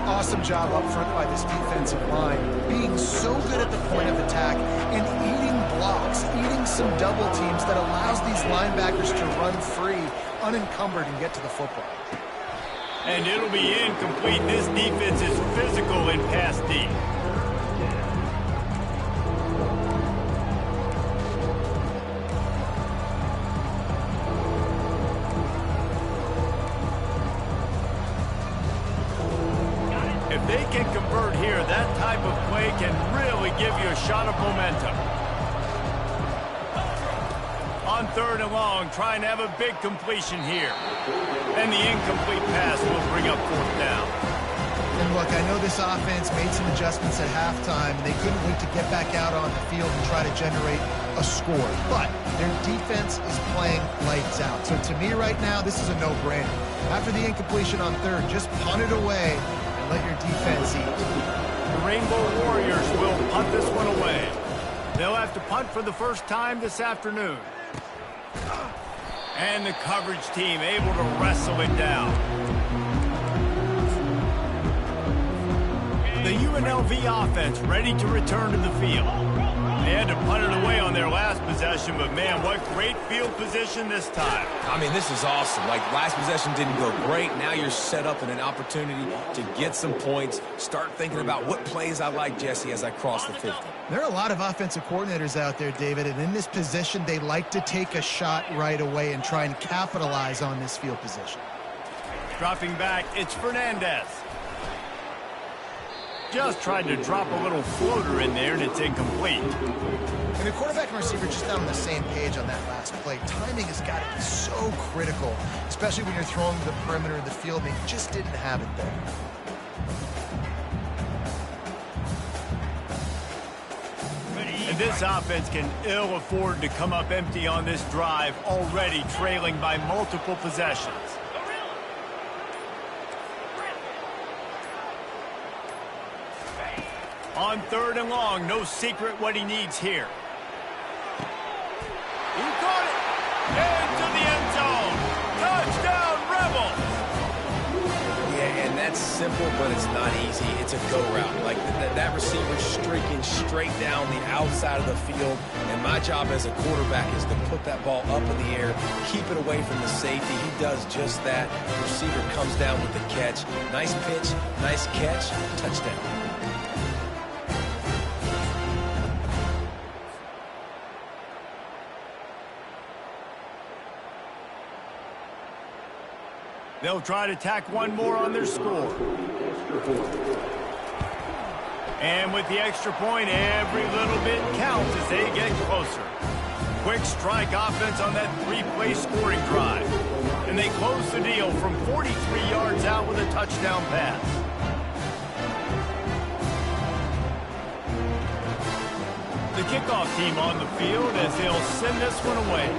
Awesome job up front by this defensive line. Being so good at the point of attack and eating blocks, eating some double teams that allows these linebackers to run free, unencumbered, and get to the football. And it'll be incomplete. This defense is physical in pass deep. If they can convert here, that type of play can really give you a shot of momentum. On third and long, trying to have a big completion here. And the incomplete pass will bring up fourth down. And look, I know this offense made some adjustments at halftime, and they couldn't wait to get back out on the field and try to generate a score. But their defense is playing lights out. So to me right now, this is a no-brainer. After the incompletion on third, just punt it away and let your defense eat. The Rainbow Warriors will punt this one away. They'll have to punt for the first time this afternoon. And the coverage team able to wrestle it down. The UNLV offense ready to return to the field. They had to punt it away on their last possession, but man, what great field position this time. I mean, this is awesome. Like, last possession didn't go great. Now you're set up in an opportunity to get some points. Start thinking about what plays I like, Jesse, as I cross the 50. There are a lot of offensive coordinators out there, David, and in this position, they like to take a shot right away and try and capitalize on this field position. Dropping back, it's Fernandez. Just tried to drop a little floater in there, and it's incomplete. And the quarterback and receiver just not on the same page on that last play. Timing has got to be so critical, especially when you're throwing to the perimeter of the field, and they just didn't have it there. And this offense can ill afford to come up empty on this drive, already trailing by multiple possessions. On third and long, no secret what he needs here. He caught it! Into the end zone! Touchdown, Rebels! Yeah, and that's simple, but it's not easy. It's a go route. Like, that receiver's streaking straight down the outside of the field, and my job as a quarterback is to put that ball up in the air, keep it away from the safety. He does just that. The receiver comes down with the catch. Nice pitch, nice catch, touchdown. They'll try to tack one more on their score. And with the extra point, every little bit counts as they get closer. Quick strike offense on that three-play scoring drive. And they close the deal from 43 yards out with a touchdown pass. kickoff team on the field as they'll send this one away.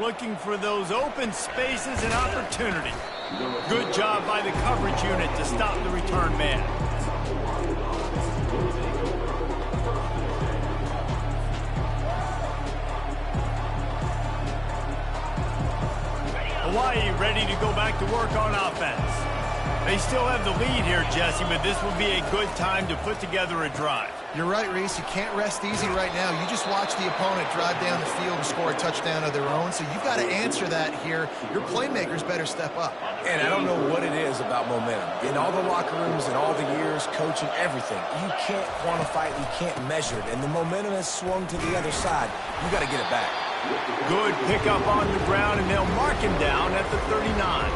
Looking for those open spaces and opportunity. Good job by the coverage unit to stop the return man. Hawaii ready to go back to work on offense. They still have the lead here, Jesse, but this will be a good time to put together a drive. You're right, Reese. You can't rest easy right now. You just watch the opponent drive down the field and score a touchdown of their own, so you've got to answer that here. Your playmakers better step up. And I don't know what it is about momentum. In all the locker rooms and all the years, coaching, everything, you can't quantify it, you can't measure it, and the momentum has swung to the other side. You got to get it back. Good pickup on the ground, and they'll mark him down at the 39.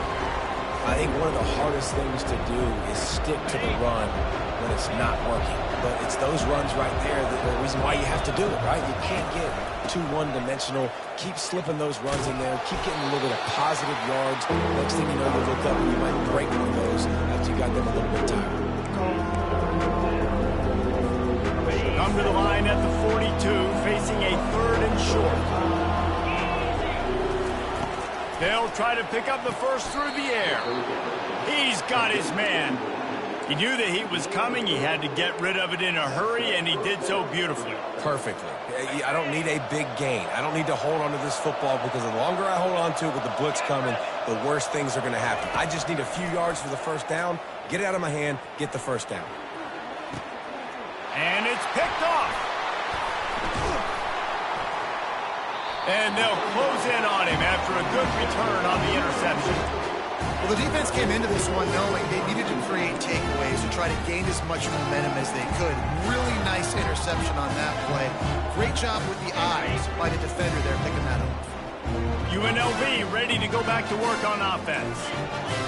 I think one of the hardest things to do is stick to the run when it's not working. But it's those runs right there that are the reason why you have to do it, right? You can't get too one-dimensional. Keep slipping those runs in there. Keep getting a little bit of positive yards. Next thing you know, you look up and you might break one of those after you got them a little bit tired. Come to the line at the 42, facing a 3rd and short. They'll try to pick up the first through the air. He's got his man. He knew that he was coming. He had to get rid of it in a hurry, and he did so beautifully. Perfectly. I don't need a big gain. I don't need to hold on to this football because the longer I hold on to it with the blitz coming, the worse things are going to happen. I just need a few yards for the first down, get it out of my hand, get the first down. And it's picked off. And they'll close in on him after a good return on the interception. Well, the defense came into this one knowing they needed to create takeaways and try to gain as much momentum as they could. Really nice interception on that play. Great job with the eyes by the defender there picking that up. UNLV ready to go back to work on offense.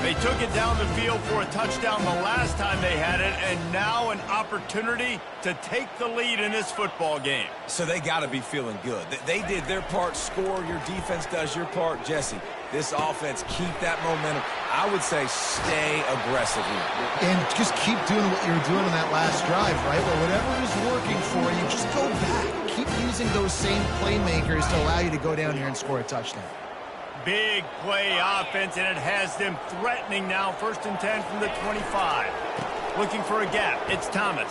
They took it down the field for a touchdown the last time they had it, and now an opportunity to take the lead in this football game. So they got to be feeling good. They did their part, score. Your defense does your part. Jesse, this offense, keep that momentum. I would say stay aggressive here. And just keep doing what you were doing on that last drive, right? Well, whatever was working for you, just go back. Keep using those same playmakers to allow you to go down here and score a touchdown. Big play offense, and it has them threatening now. 1st and 10 from the 25. Looking for a gap. It's Thomas.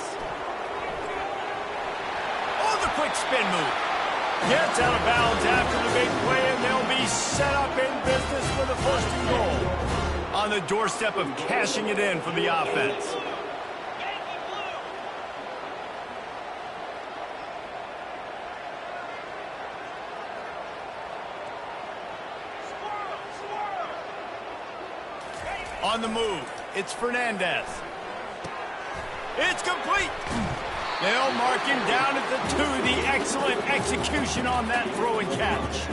Oh, the quick spin move. Gets out of bounds after the big play, and they'll be set up in business for the 1st and goal. On the doorstep of cashing it in for the offense. On the move, it's Fernandez. It's complete. They'll mark him down at the 2. The excellent execution on that throw and catch.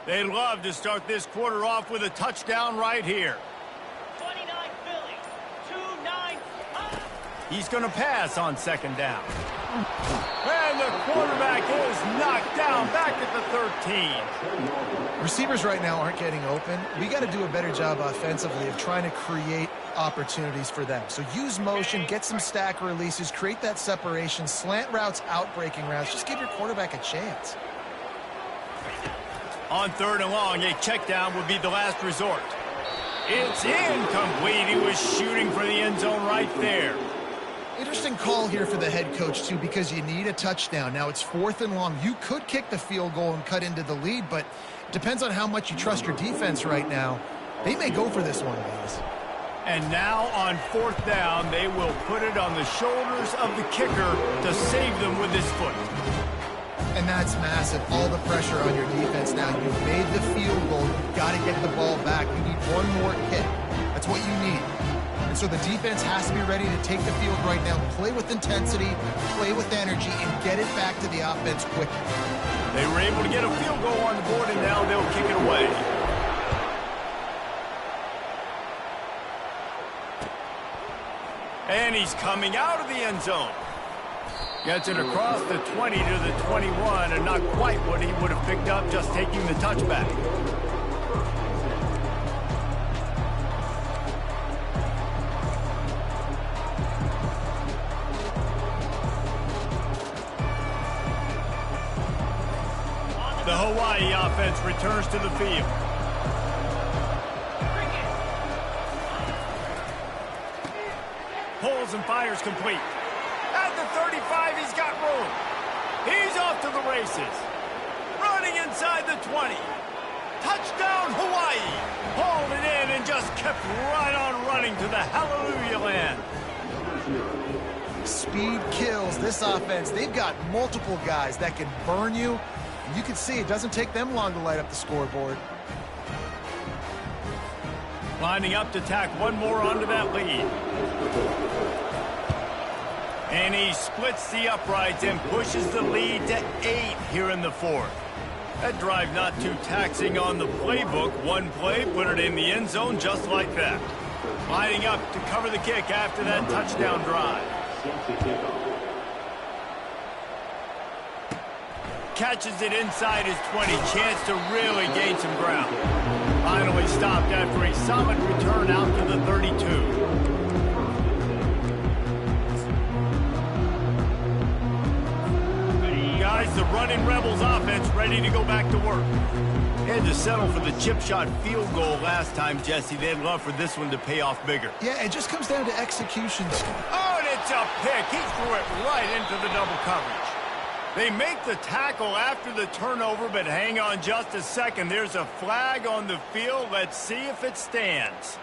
They'd love to start this quarter off with a touchdown right here. 29 Philly, 2-9. He's going to pass on 2nd down. And the quarterback is knocked down back at the 13. Receivers right now aren't getting open. We got to do a better job offensively of trying to create opportunities for them. So use motion, get some stack releases, create that separation, slant routes, out-breaking routes. Just give your quarterback a chance. On 3rd and long, a check down would be the last resort. It's incomplete. He was shooting for the end zone right there. Interesting call here for the head coach, too, because you need a touchdown. Now it's 4th and long. You could kick the field goal and cut into the lead, but it depends on how much you trust your defense right now. They may go for this one, guys. And now on 4th down, they will put it on the shoulders of the kicker to save them with his foot. And that's massive. All the pressure on your defense now. You've made the field goal. You've got to get the ball back. You need one more kick. That's what you need. And so the defense has to be ready to take the field right now, play with intensity, play with energy, and get it back to the offense quickly. They were able to get a field goal on the board, and now they'll kick it away. And he's coming out of the end zone. Gets it across the 20 to the 21, and not quite what he would have picked up just taking the touchback. The Hawaii offense returns to the field. Pulls and fires complete. At the 35, he's got room. He's off to the races. Running inside the 20. Touchdown, Hawaii. Hauled it in and just kept right on running to the hallelujah land. Speed kills this offense. They've got multiple guys that can burn you. And you can see it doesn't take them long to light up the scoreboard. Lining up to tack one more onto that lead. And he splits the uprights and pushes the lead to 8 here in the fourth. That drive not too taxing on the playbook. One play, put it in the end zone just like that. Lining up to cover the kick after that touchdown drive. Catches it inside his 20. Chance to really gain some ground. Finally stopped after a solid return out to the 32. Guys, the running Rebels offense ready to go back to work. They had to settle for the chip shot field goal last time, Jesse. They'd love for this one to pay off bigger. Yeah, it just comes down to execution. Oh, and it's a pick. He threw it right into the double coverage. They make the tackle after the turnover, but hang on just a second. There's a flag on the field. Let's see if it stands.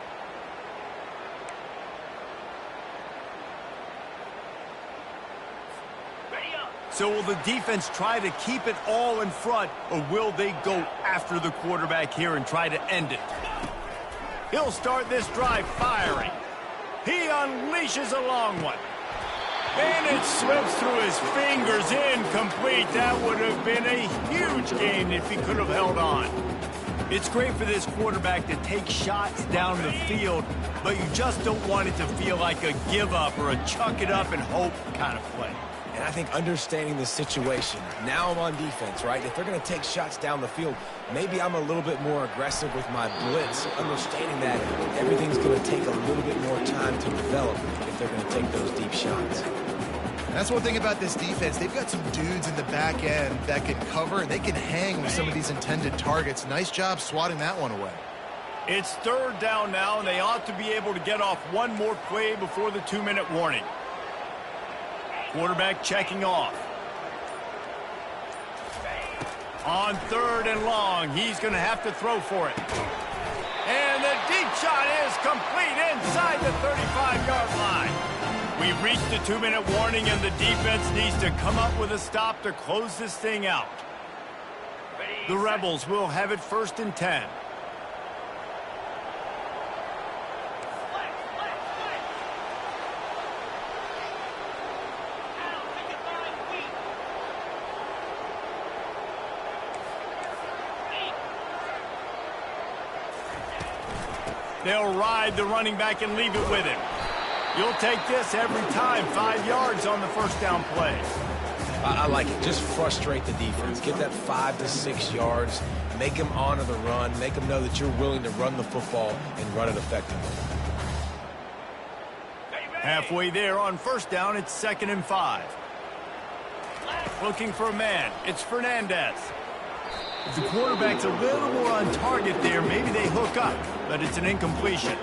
So will the defense try to keep it all in front, or will they go after the quarterback here and try to end it? He'll start this drive firing. He unleashes a long one. And it slips through his fingers, incomplete. That would have been a huge gain if he could have held on. It's great for this quarterback to take shots down the field, but you just don't want it to feel like a give up or a chuck it up and hope kind of play. And I think understanding the situation, now I'm on defense, right? If they're going to take shots down the field, maybe I'm a little bit more aggressive with my blitz, understanding that everything's going to take a little bit more time to develop if they're going to take those deep shots. That's one thing about this defense. They've got some dudes in the back end that can cover, and they can hang with some of these intended targets. Nice job swatting that one away. It's third down now, and they ought to be able to get off one more play before the 2-minute warning. Quarterback checking off. On third and long, he's going to have to throw for it. And the deep shot is complete inside the 35-yard line. We've reached the 2-minute warning, and the defense needs to come up with a stop to close this thing out. The Rebels will have it 1st and 10. They'll ride the running back and leave it with him. You'll take this every time. 5 yards on the first down play. I like it. Just frustrate the defense. Get that 5 to 6 yards. Make them honor the run. Make them know that you're willing to run the football and run it effectively. Halfway there on first down, it's 2nd and 5. Looking for a man. It's Fernandez. If the quarterback's a little more on target there, maybe they hook up, but it's an incompletion.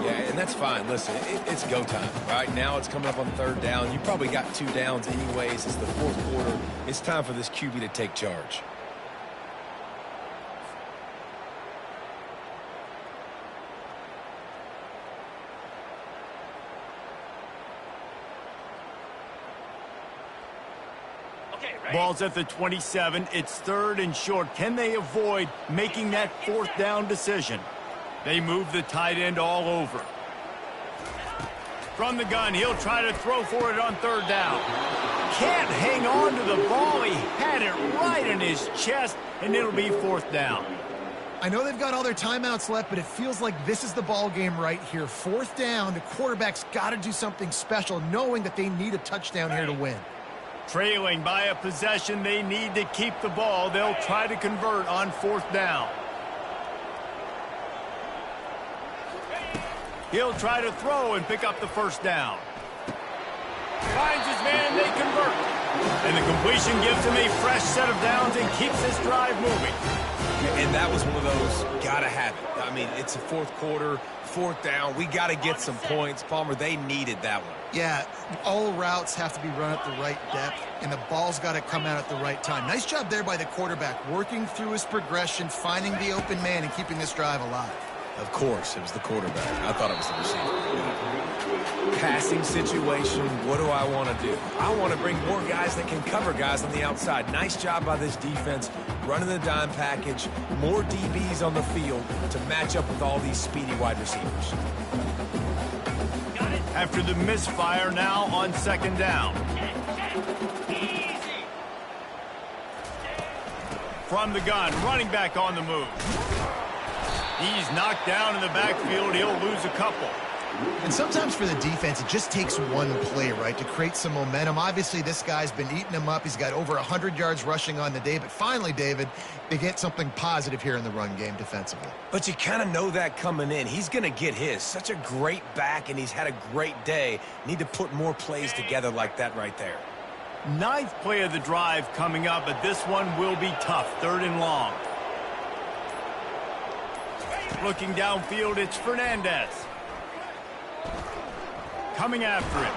Yeah, and that's fine. Listen, it's go time. Right now it's coming up on 3rd down. You probably got 2 downs anyways. It's the 4th quarter. It's time for this QB to take charge. Ball's at the 27. It's 3rd and short. Can they avoid making that 4th down decision? They move the tight end all over. From the gun, he'll try to throw for it on 3rd down. Can't hang on to the ball. He had it right in his chest, and it'll be 4th down. I know they've got all their timeouts left, but it feels like this is the ball game right here. 4th down, the quarterback's got to do something special, knowing that they need a touchdown here to win. Trailing by a possession, they need to keep the ball. They'll try to convert on 4th down. He'll try to throw and pick up the 1st down. Finds his man, they convert. And the completion gives him a fresh set of downs and keeps this drive moving. And that was one of those, gotta have it. I mean, it's a 4th quarter, 4th down. We gotta get some points. Palmer, they needed that one. Yeah, all routes have to be run at the right depth, and the ball's got to come out at the right time. Nice job there by the quarterback, working through his progression, finding the open man, and keeping this drive alive. Of course, it was the quarterback. I thought it was the receiver. Passing situation, what do I want to do? I want to bring more guys that can cover guys on the outside. Nice job by this defense, running the dime package, more DBs on the field to match up with all these speedy wide receivers. After the misfire, now on 2nd down. From the gun, running back on the move. He's knocked down in the backfield. He'll lose a couple. And sometimes for the defense, it just takes one play, right, to create some momentum. Obviously, this guy's been eating him up. He's got over 100 yards rushing on the day. But finally, David, they get something positive here in the run game defensively. But you kind of know that coming in. He's going to get his. Such a great back, and he's had a great day. Need to put more plays together like that right there. 9th play of the drive coming up, but this one will be tough. 3rd and long. Looking downfield, it's Fernandez. Coming after him.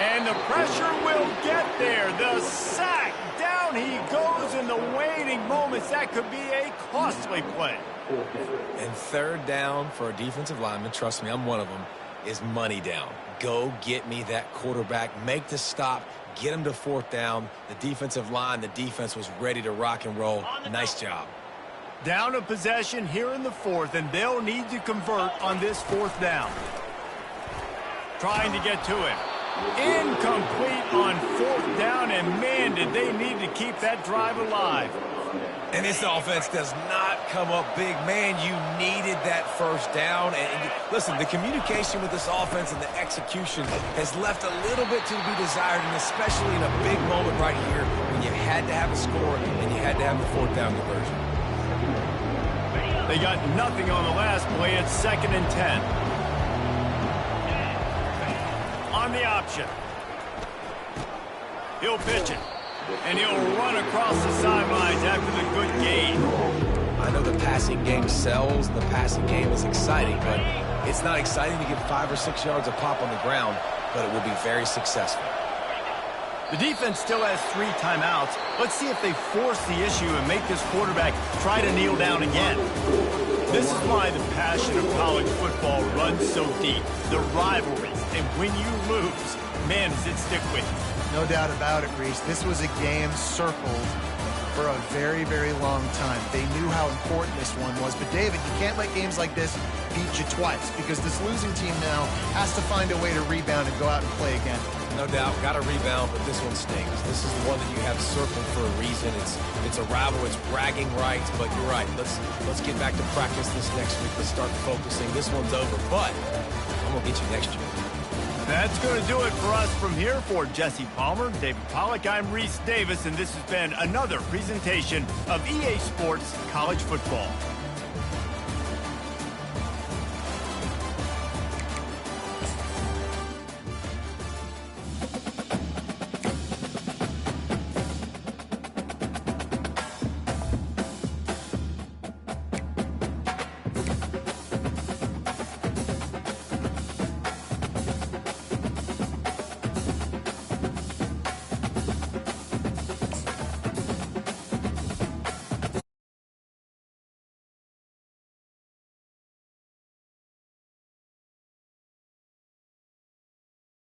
And the pressure will get there. The sack. Down he goes in the waiting moments. That could be a costly play. And 3rd down for a defensive lineman, trust me, I'm one of them, is money down. Go get me that quarterback. Make the stop. Get him to 4th down. The defensive line, the defense was ready to rock and roll. Nice job. Down a possession here in the 4th, and they'll need to convert on this 4th down. Trying to get to him. Incomplete on 4th down, and man, did they need to keep that drive alive. And this offense does not come up big. Man, you needed that 1st down. And listen, the communication with this offense and the execution has left a little bit to be desired, and especially in a big moment right here when you had to have a score and you had to have the 4th down conversion. They got nothing on the last play. It's 2nd and 10. On the option. He'll pitch it. And he'll run across the sidelines after the good gain. I know the passing game sells, and the passing game is exciting, but it's not exciting to get 5 or 6 yards a pop on the ground, but it will be very successful. The defense still has 3 timeouts. Let's see if they force the issue and make this quarterback try to kneel down again. This is why the passion of college football runs so deep. The rivalries, and when you lose, man, does it stick with you. No doubt about it, Reese. This was a game circled for a very, very long time. They knew how important this one was. But, David, you can't let games like this beat you twice, because this losing team now has to find a way to rebound and go out and play again. No doubt, got to rebound, but this one stings. This is the one that you have circled for a reason. It's a rival, it's bragging rights, but you're right. Let's get back to practice this next week. Let's start focusing. This one's over, but I'm going to get you next year. That's going to do it for us from here. For Jesse Palmer, David Pollack, I'm Reese Davis, and this has been another presentation of EA Sports College Football.